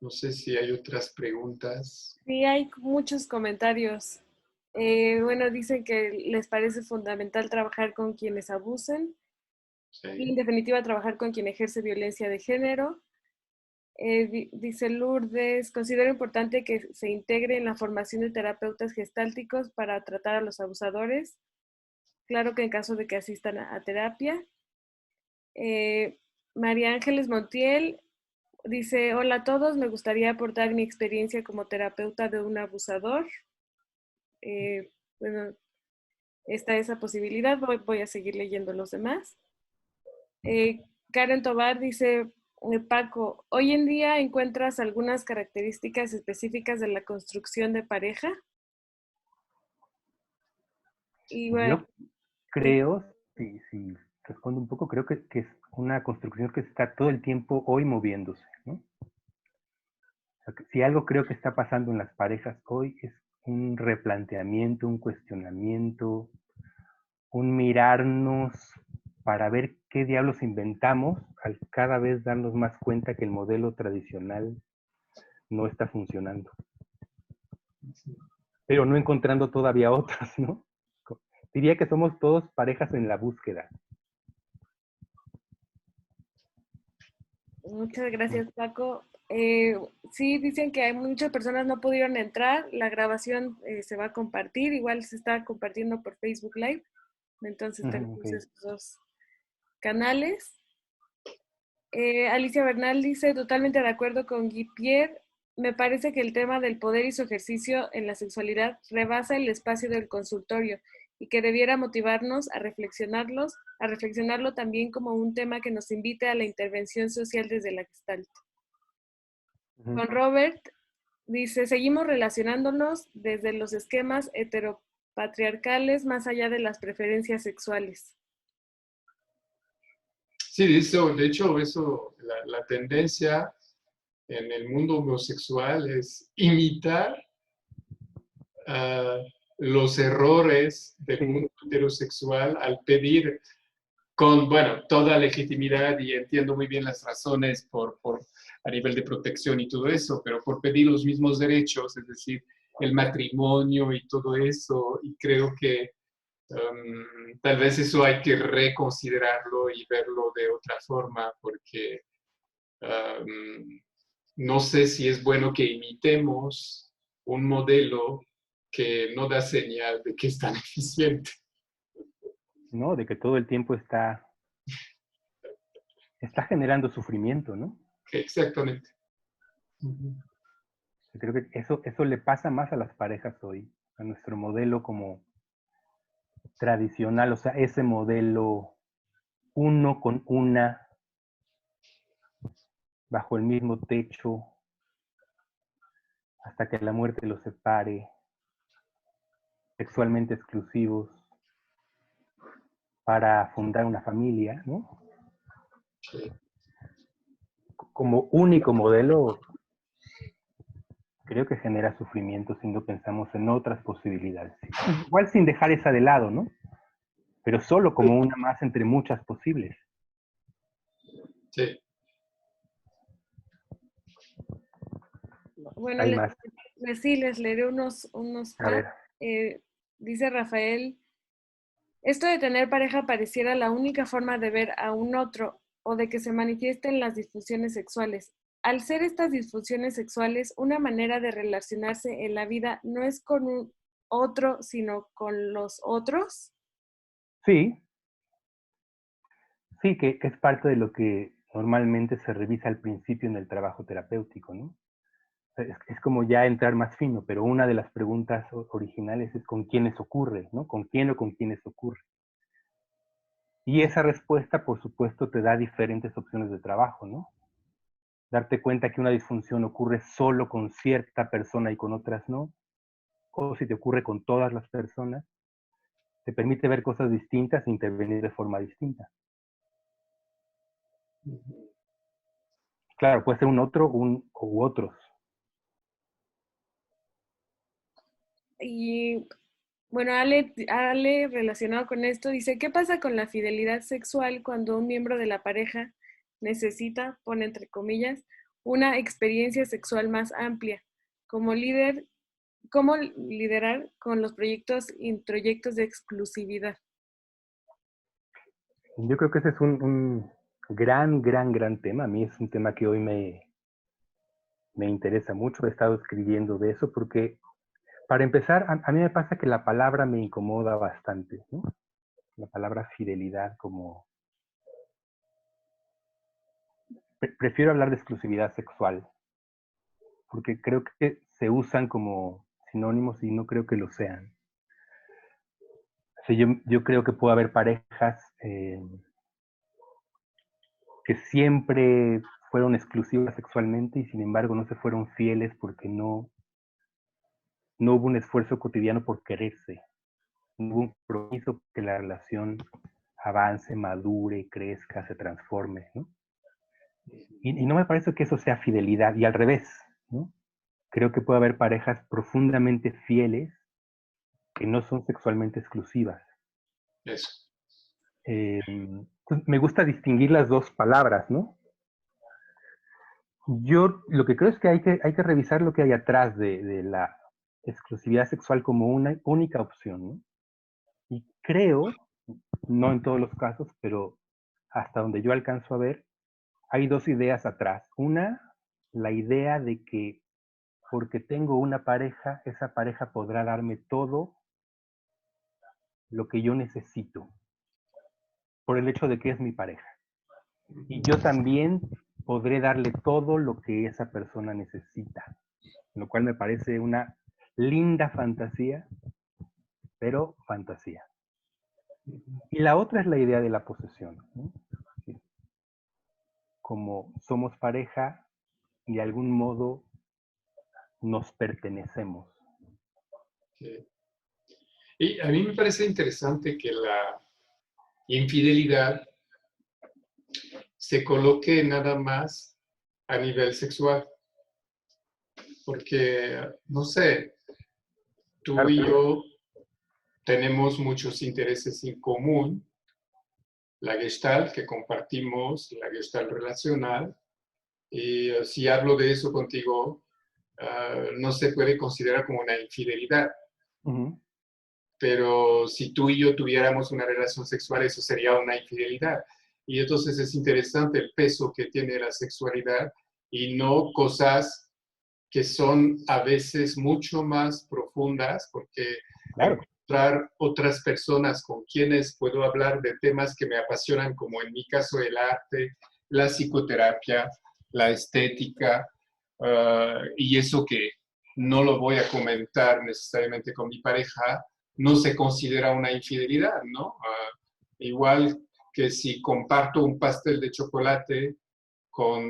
No sé si hay otras preguntas. Sí, hay muchos comentarios. Bueno, dicen que les parece fundamental trabajar con quienes abusan y en Sí. definitiva trabajar con quien ejerce violencia de género. Dice Lourdes, considero importante que se integre en la formación de terapeutas gestálticos para tratar a los abusadores. Claro que en caso de que asistan a terapia. María Ángeles Montiel dice, hola a todos, me gustaría aportar mi experiencia como terapeuta de un abusador. Bueno, está esa posibilidad, voy a seguir leyendo los demás. Karen Tobar dice, Paco, ¿hoy en día encuentras algunas características específicas de la construcción de pareja? Y bueno, Yo creo, si respondo un poco, creo que es una construcción que está todo el tiempo hoy moviéndose, ¿no? O sea, si algo creo que está pasando en las parejas hoy es un replanteamiento, un cuestionamiento, un mirarnos para ver qué diablos inventamos al cada vez darnos más cuenta que el modelo tradicional no está funcionando. Pero no encontrando todavía otras, ¿no? Diría que somos todos parejas en la búsqueda. muchas gracias, Paco. Sí, dicen que hay muchas personas no pudieron entrar. La grabación se va a compartir. Igual se está compartiendo por Facebook Live. Entonces tenemos Okay. estos dos canales. Alicia Bernal dice, totalmente de acuerdo con Guy Pierre. Me parece que el tema del poder y su ejercicio en la sexualidad rebasa el espacio del consultorio y que debiera motivarnos a reflexionarlo también como un tema que nos invite a la intervención social desde la Gestalt. Juan Robert dice, seguimos relacionándonos desde los esquemas heteropatriarcales más allá de las preferencias sexuales. Sí, de hecho, la tendencia en el mundo homosexual es imitar uh, los errores del mundo heterosexual al pedir con, bueno, toda legitimidad y entiendo muy bien las razones a nivel de protección y todo eso, pero por pedir los mismos derechos, es decir, el matrimonio y todo eso, y creo que tal vez eso hay que reconsiderarlo y verlo de otra forma, porque no sé si es bueno que imitemos un modelo que no da señal de que es tan eficiente. ¿No? De que todo el tiempo está generando sufrimiento, ¿no? Exactamente. Creo que eso le pasa más a las parejas hoy, a nuestro modelo como tradicional, o sea, ese modelo uno con una, bajo el mismo techo, hasta que la muerte los separe, sexualmente exclusivos, para fundar una familia, ¿no? Sí. Como único modelo, creo que genera sufrimiento si no pensamos en otras posibilidades. Igual sin dejar esa de lado, ¿no? Pero solo como una más entre muchas posibles. Sí. Bueno, Hay más. sí, les leeré unos A más. ver. Dice Rafael, esto de tener pareja pareciera la única forma de ver a un otro o de que se manifiesten las disfunciones sexuales. Al ser estas disfunciones sexuales, una manera de relacionarse en la vida no es con un otro, sino con los otros. Sí, sí, que es parte de lo que normalmente se revisa al principio en el trabajo terapéutico, ¿no? Es como ya entrar más fino, pero una de las preguntas originales es con quiénes ocurre, ¿no? ¿Con quién o con quiénes ocurre? Y esa respuesta, por supuesto, te da diferentes opciones de trabajo, ¿no? Darte cuenta que una disfunción ocurre solo con cierta persona y con otras no, o si te ocurre con todas las personas, te permite ver cosas distintas e intervenir de forma distinta. Claro, puede ser un otro u otros. Y bueno, Ale, relacionado con esto, dice, ¿qué pasa con la fidelidad sexual cuando un miembro de la pareja necesita, pone entre comillas, una experiencia sexual más amplia? Como líder, ¿Cómo liderar con los proyectos, introyectos de exclusividad? Yo creo que ese es un gran tema. A mí es un tema que hoy me interesa mucho. He estado escribiendo de eso porque, para empezar, a mí me pasa que la palabra me incomoda bastante, ¿no? La palabra fidelidad como... Prefiero hablar de exclusividad sexual, porque creo que se usan como sinónimos y no creo que lo sean. O sea, yo creo que puede haber parejas que siempre fueron exclusivas sexualmente y sin embargo no se fueron fieles porque no hubo un esfuerzo cotidiano por quererse. No hubo un compromiso que la relación avance, madure, crezca, se transforme, ¿no? Y no me parece que eso sea fidelidad, y al revés, ¿no? Creo que puede haber parejas profundamente fieles que no son sexualmente exclusivas. Eso. Pues me gusta distinguir las dos palabras, ¿no? Yo lo que creo es que hay que revisar lo que hay atrás de la exclusividad sexual como una única opción, ¿no? Y creo, no en todos los casos, pero hasta donde yo alcanzo a ver, hay dos ideas atrás. Una, la idea de que porque tengo una pareja, esa pareja podrá darme todo lo que yo necesito, por el hecho de que es mi pareja. Y yo también podré darle todo lo que esa persona necesita, lo cual me parece una linda fantasía, pero fantasía. Y la otra es la idea de la posesión, ¿no? Como somos pareja y de algún modo nos pertenecemos. Sí. Y a mí me parece interesante que la infidelidad se coloque nada más a nivel sexual, porque, no sé, tú Claro, y yo tenemos muchos intereses en común, la Gestalt que compartimos, la Gestalt relacional, y si hablo de eso contigo, no se puede considerar como una infidelidad. uh-huh. Pero si tú y yo tuviéramos una relación sexual, eso sería una infidelidad. Y entonces es interesante el peso que tiene la sexualidad y no cosas que son a veces mucho más profundas, porque Claro. encontrar otras personas con quienes puedo hablar de temas que me apasionan, como en mi caso el arte, la psicoterapia, la estética, y eso que no lo voy a comentar necesariamente con mi pareja, no se considera una infidelidad, ¿no? Igual que si comparto un pastel de chocolate con,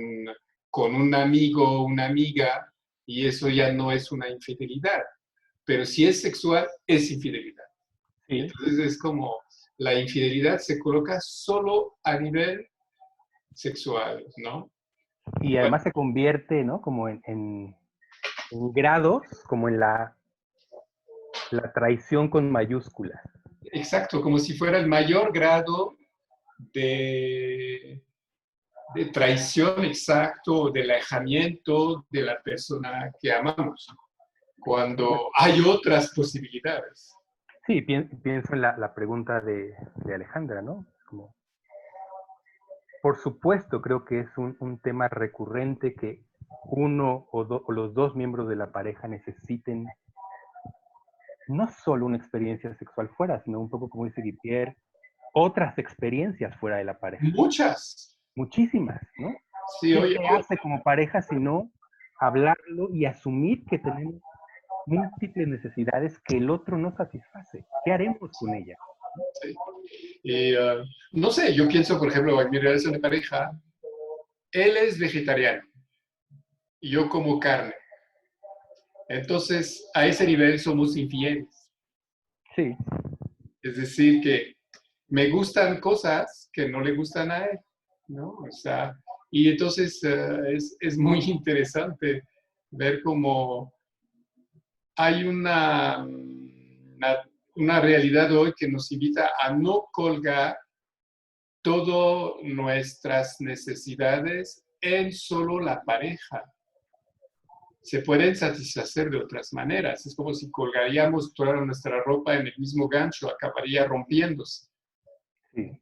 con un amigo o una amiga, y eso ya no es una infidelidad. Pero si es sexual, es infidelidad. Y Sí. entonces es como la infidelidad se coloca solo a nivel sexual, ¿no? Y Bueno, además se convierte, ¿no? Como en grados, como en la traición con mayúsculas. exacto, como si fuera el mayor grado de, de traición exacto, de alejamiento de la persona que amamos, cuando hay otras posibilidades. Sí, pienso en la pregunta de Alejandra, ¿no? Como, por supuesto, creo que es un tema recurrente que uno o los dos miembros de la pareja necesiten no solo una experiencia sexual fuera, sino un poco como dice Guipierre, otras experiencias fuera de la pareja. Muchas. Muchísimas, ¿no? Sí, ¿Qué hoy, se hace como pareja sino hablarlo y asumir que tenemos múltiples necesidades que el otro no satisface? ¿Qué haremos con ellas? sí. Y, no sé, yo pienso, por ejemplo, en mi relación de pareja, él es vegetariano y yo como carne. Entonces, a ese nivel somos infieles. Sí, Es decir, que me gustan cosas que no le gustan a él, ¿no? O sea, y entonces es muy interesante ver cómo hay una realidad hoy que nos invita a no colgar todas nuestras necesidades en solo la pareja, se pueden satisfacer de otras maneras. Es como si colgaríamos toda nuestra ropa en el mismo gancho, acabaría rompiéndose. Sí.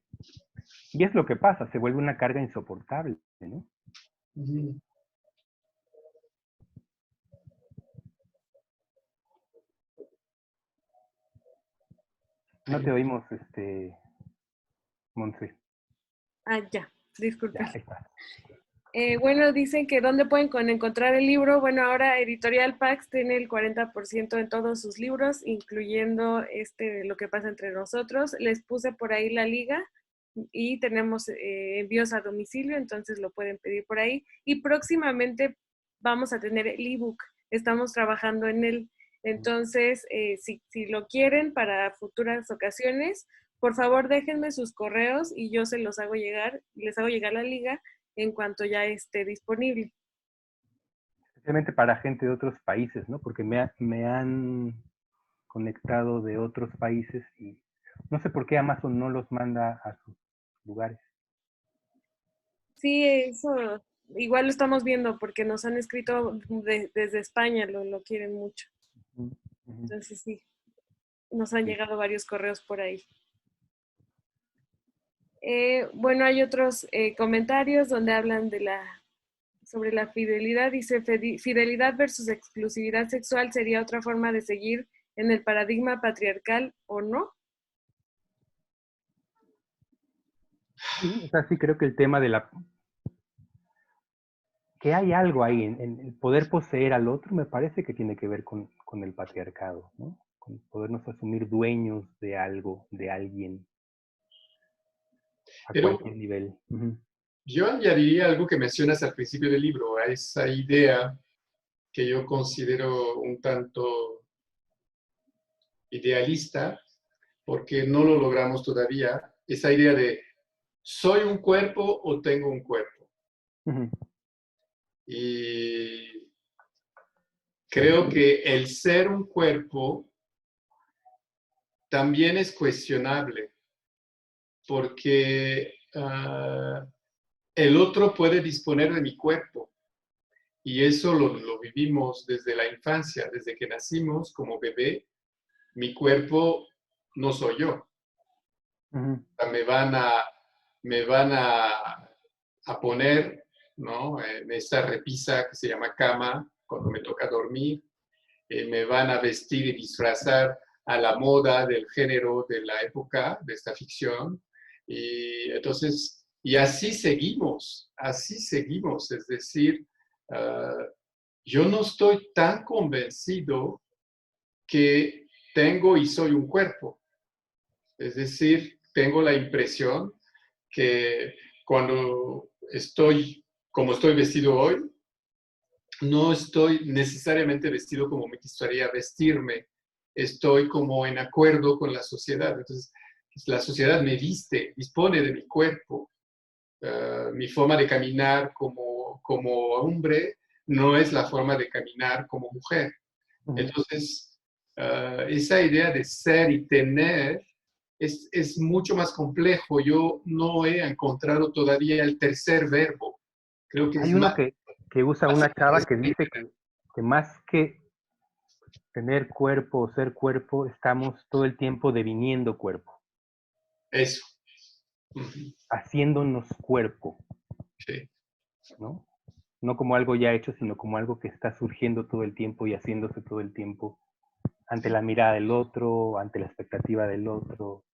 Y es lo que pasa, se vuelve una carga insoportable, ¿no? Ujú. No te oímos, Montse. Ah, ya, disculpe. Ya, ahí está. Bueno, dicen que ¿dónde pueden encontrar el libro? Bueno, ahora Editorial Pax tiene el 40% en todos sus libros, incluyendo Lo que pasa entre nosotros. Les puse por ahí la liga y tenemos envíos a domicilio, entonces lo pueden pedir por ahí. Y próximamente vamos a tener el ebook. Estamos trabajando en él. Entonces, si lo quieren para futuras ocasiones, por favor déjenme sus correos y yo se los hago llegar, les hago llegar la liga en cuanto ya esté disponible. Especialmente para gente de otros países, ¿no? Porque me han conectado de otros países y no sé por qué Amazon no los manda a sus lugares. Sí, eso igual lo estamos viendo porque nos han escrito desde España, lo quieren mucho. Entonces sí, nos han llegado varios correos por ahí. Bueno, hay otros comentarios donde hablan sobre la fidelidad. Dice, fidelidad versus exclusividad sexual sería otra forma de seguir en el paradigma patriarcal, ¿o no? Sí, o sea, sí creo que el tema de que hay algo ahí en el poder poseer al otro, me parece que tiene que ver con el patriarcado, ¿no? Con podernos asumir dueños de algo, de alguien, a Pero cualquier nivel. yo añadiría algo que mencionas al principio del libro, a esa idea que yo considero un tanto idealista, porque no lo logramos todavía, esa idea de ¿soy un cuerpo o tengo un cuerpo? Y creo que el ser un cuerpo también es cuestionable, porque el otro puede disponer de mi cuerpo. Y eso lo vivimos desde la infancia, desde que nacimos como bebé. Mi cuerpo no soy yo. O sea, me van a poner, ¿no? En esta repisa que se llama cama cuando me toca dormir. Me van a vestir y disfrazar a la moda del género de la época de esta ficción. Y entonces, y así seguimos, es decir, yo no estoy tan convencido que tengo y soy un cuerpo. Es decir, tengo la impresión que cuando estoy como estoy vestido hoy, no estoy necesariamente vestido como me gustaría vestirme, estoy como en acuerdo con la sociedad. Entonces, la sociedad me viste, dispone de mi cuerpo. Mi forma de caminar como hombre no es la forma de caminar como mujer. Entonces, esa idea de ser y tener es mucho más complejo. Yo no he encontrado todavía el tercer verbo. Creo que es Hay uno más que usa una chava que dice que más que tener cuerpo o ser cuerpo, estamos todo el tiempo deviniendo cuerpo. eso. Haciéndonos cuerpo, Sí. ¿no? No como algo ya hecho, sino como algo que está surgiendo todo el tiempo y haciéndose todo el tiempo ante la mirada del otro, ante la expectativa del otro,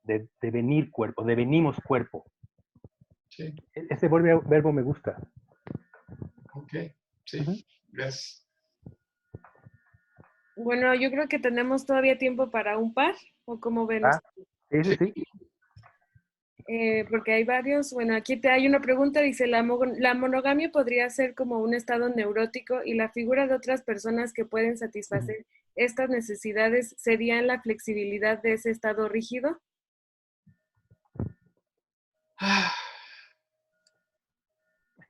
de devenir cuerpo, devenimos cuerpo. Sí. Ese verbo me gusta. Ok, sí, gracias. Bueno, yo creo que tenemos todavía tiempo para un par, o como ven. Sí, sí, sí. Porque hay varios. Bueno, aquí hay una pregunta, dice, ¿la monogamia podría ser como un estado neurótico y la figura de otras personas que pueden satisfacer estas necesidades serían la flexibilidad de ese estado rígido?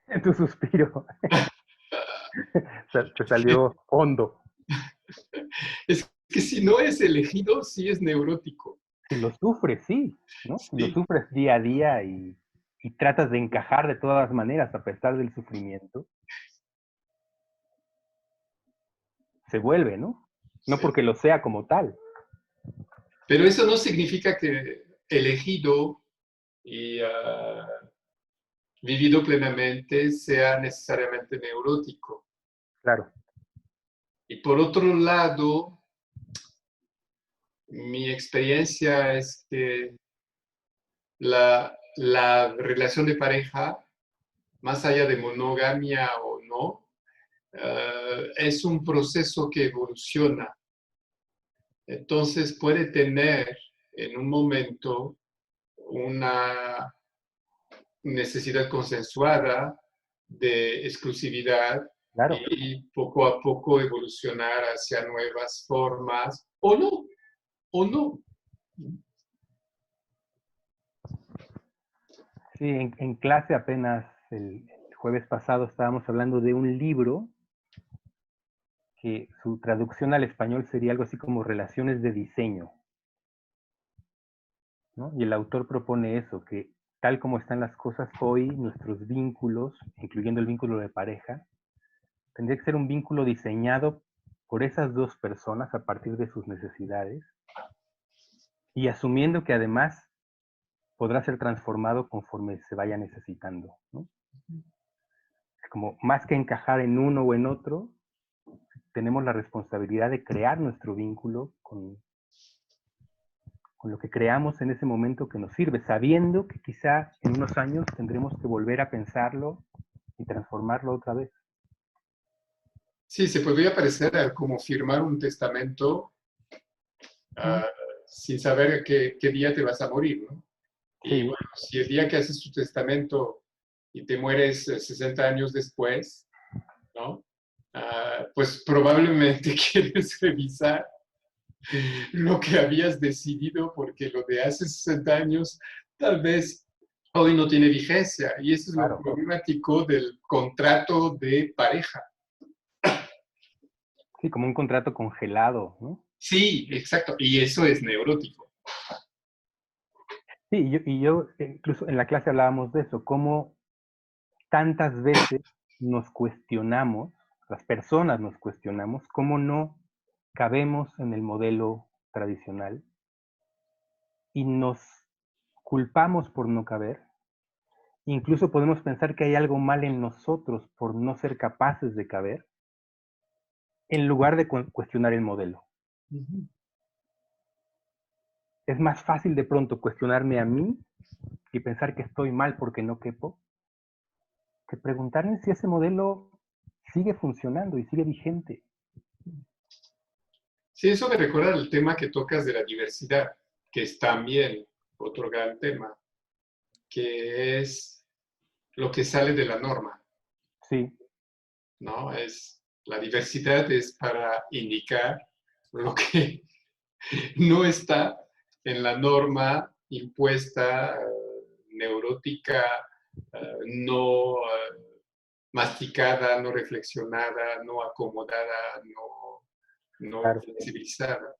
En tu suspiro. Te salió hondo. Es que si no es elegido, sí es neurótico. Si lo sufres, sí, ¿no? Si lo Sí. sufres día a día y tratas de encajar de todas las maneras a pesar del sufrimiento. se vuelve, ¿no? No Sí. porque lo sea como tal. Pero eso no significa que elegido y vivido plenamente sea necesariamente neurótico. Claro, Y por otro lado, mi experiencia es que la relación de pareja, más allá de monogamia o no, es un proceso que evoluciona. Entonces puede tener en un momento una necesidad consensuada de exclusividad claro. y poco a poco evolucionar hacia nuevas formas o no. Sí, en clase apenas el jueves pasado estábamos hablando de un libro que su traducción al español sería algo así como relaciones de diseño, ¿no? Y el autor propone eso, que tal como están las cosas hoy, nuestros vínculos, incluyendo el vínculo de pareja, tendría que ser un vínculo diseñado por esas dos personas a partir de sus necesidades y asumiendo que además podrá ser transformado conforme se vaya necesitando, ¿no? Como más que encajar en uno o en otro, tenemos la responsabilidad de crear nuestro vínculo con lo que creamos en ese momento que nos sirve, sabiendo que quizá en unos años tendremos que volver a pensarlo y transformarlo otra vez. Sí, se podría parecer a como firmar un testamento uh, sin saber qué día te vas a morir, ¿no? Y Sí, bueno, si el día que haces tu testamento y te mueres 60 años después, ¿no? Pues probablemente quieres revisar lo que habías decidido porque lo de hace 60 años tal vez hoy no tiene vigencia. Y eso es lo claro. problemático del contrato de pareja. Sí, como un contrato congelado, ¿no? Sí, exacto. Y eso es neurótico. Sí, y yo incluso en la clase hablábamos de eso, cómo tantas veces nos cuestionamos, las personas nos cuestionamos, cómo no cabemos en el modelo tradicional y nos culpamos por no caber. Incluso podemos pensar que hay algo mal en nosotros por no ser capaces de caber, en lugar de cuestionar el modelo. Uh-huh. Es más fácil de pronto cuestionarme a mí y pensar que estoy mal porque no quepo, que preguntarme si ese modelo sigue funcionando y sigue vigente. Sí, eso me recuerda al tema que tocas de la diversidad, que es también otro gran tema, que es lo que sale de la norma, Sí, ¿no? La diversidad es para indicar lo que no está en la norma impuesta, neurótica, no masticada, no reflexionada, no acomodada, no claro. flexibilizada.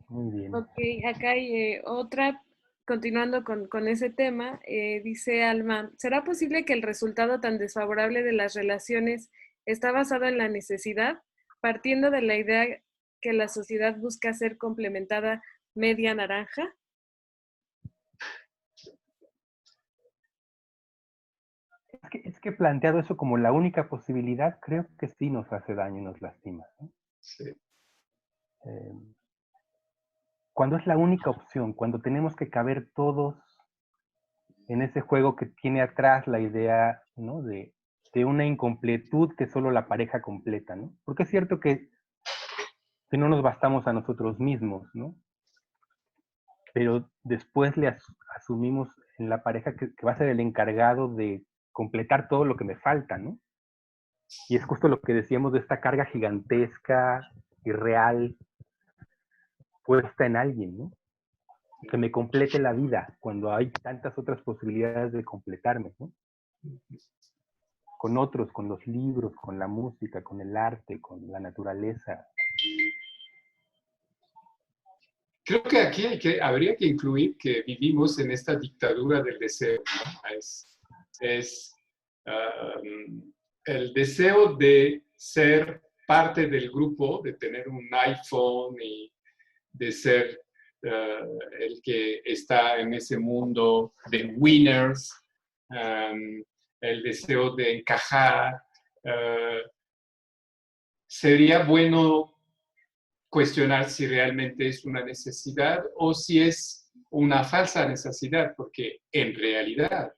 Muy bien. Ok, acá hay otra, continuando con ese tema, dice Alma, ¿será posible que el resultado tan desfavorable de las relaciones está basado en la necesidad, partiendo de la idea que la sociedad busca ser complementada media naranja? Es que planteado eso como la única posibilidad, creo que sí nos hace daño y nos lastima, ¿no? Sí. Eh, cuando es la única opción, cuando tenemos que caber todos en ese juego que tiene atrás la idea, ¿no? de una incompletud que solo la pareja completa, ¿no? Porque es cierto que no nos bastamos a nosotros mismos, ¿no? Pero después le asumimos en la pareja que va a ser el encargado de completar todo lo que me falta, ¿no? Y es justo lo que decíamos de esta carga gigantesca, irreal, puesta en alguien, ¿no? Que me complete la vida cuando hay tantas otras posibilidades de completarme, ¿no? Con otros, con los libros, con la música, con el arte, con la naturaleza. Creo que aquí habría que incluir que vivimos en esta dictadura del deseo, ¿no? Es el deseo de ser parte del grupo, de tener un iPhone y de ser el que está en ese mundo de winners, el deseo de encajar. Sería bueno cuestionar si realmente es una necesidad o si es una falsa necesidad, porque en realidad,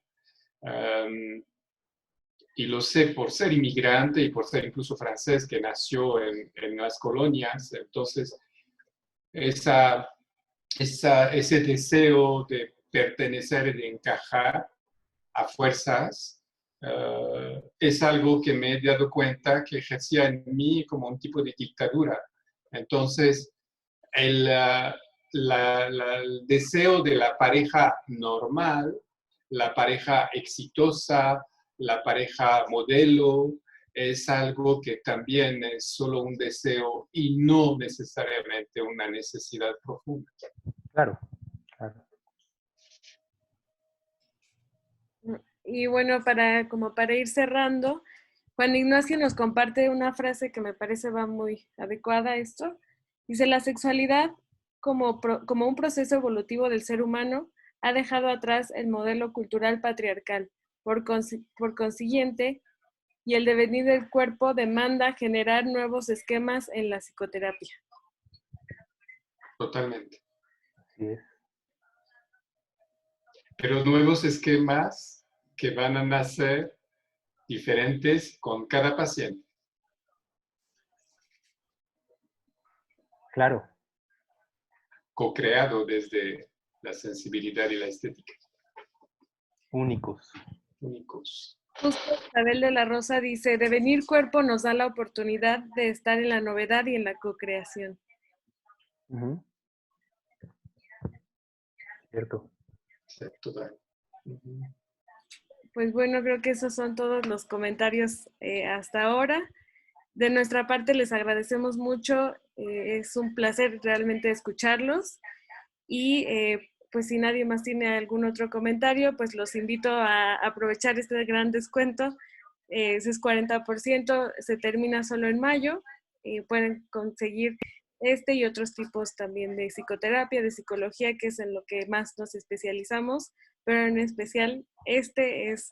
y lo sé por ser inmigrante y por ser incluso francés que nació en las colonias, entonces ese deseo de pertenecer y de encajar a fuerzas es algo que me he dado cuenta que ejercía en mí como un tipo de dictadura. Entonces, el deseo de la pareja normal, la pareja exitosa, la pareja modelo, es algo que también es solo un deseo y no necesariamente una necesidad profunda. Claro, claro. Y bueno, como para ir cerrando, Juan Ignacio nos comparte una frase que me parece va muy adecuada a esto. Dice, la sexualidad como un proceso evolutivo del ser humano ha dejado atrás el modelo cultural patriarcal. Por consiguiente, y el devenir del cuerpo demanda generar nuevos esquemas en la psicoterapia. Totalmente. Así es. Pero nuevos esquemas que van a nacer diferentes con cada paciente. Claro. Co-creado desde la sensibilidad y la estética. Únicos. Únicos. Justo Isabel de la Rosa dice, devenir cuerpo nos da la oportunidad de estar en la novedad y en la co-creación. Uh-huh. Cierto. Sí, total. Uh-huh. Pues bueno, creo que esos son todos los comentarios hasta ahora. De nuestra parte les agradecemos mucho, es un placer realmente escucharlos y pues si nadie más tiene algún otro comentario, pues los invito a aprovechar este gran descuento, ese es 40%, se termina solo en mayo, pueden conseguir este y otros tipos también de psicoterapia, de psicología, que es en lo que más nos especializamos, pero en especial este es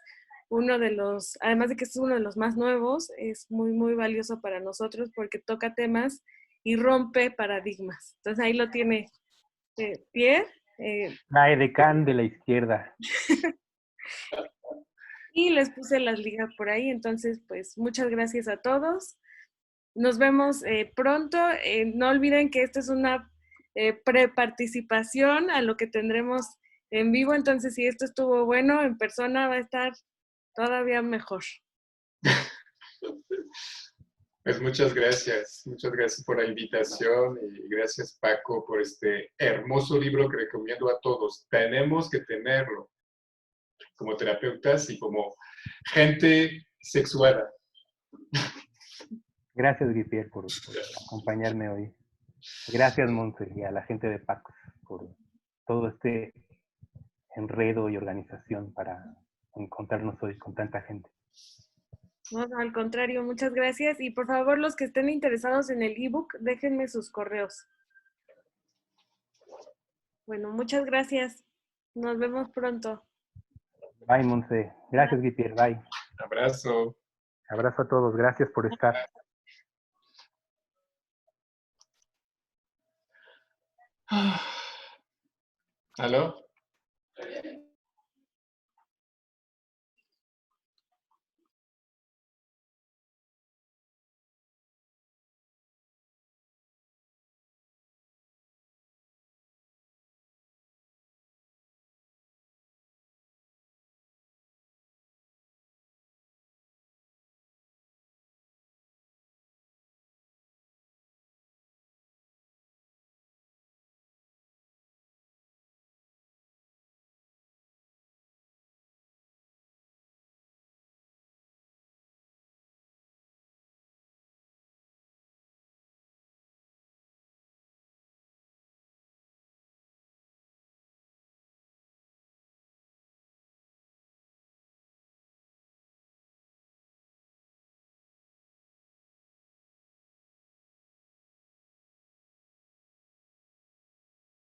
uno de los, además de que es uno de los más nuevos, es muy, muy valioso para nosotros porque toca temas y rompe paradigmas. Entonces ahí lo tiene Pierre. La edecán de la izquierda. Y les puse las ligas por ahí, entonces pues muchas gracias a todos. Nos vemos pronto. No olviden que esta es una preparticipación a lo que tendremos en vivo, entonces si esto estuvo bueno, en persona va a estar todavía mejor. Pues muchas gracias por la invitación y gracias Paco por este hermoso libro que recomiendo a todos. Tenemos que tenerlo como terapeutas y como gente sexuada. Gracias, Guipier, por acompañarme hoy. Gracias, Monse, y a la gente de Paco por todo este enredo y organización para encontrarnos hoy con tanta gente. No, al contrario, muchas gracias. Y por favor, los que estén interesados en el ebook, déjenme sus correos. Bueno, muchas gracias. Nos vemos pronto. Bye, Monse. Gracias, Guipier. Bye. Abrazo. Abrazo a todos. Gracias por estar. ¿Aló?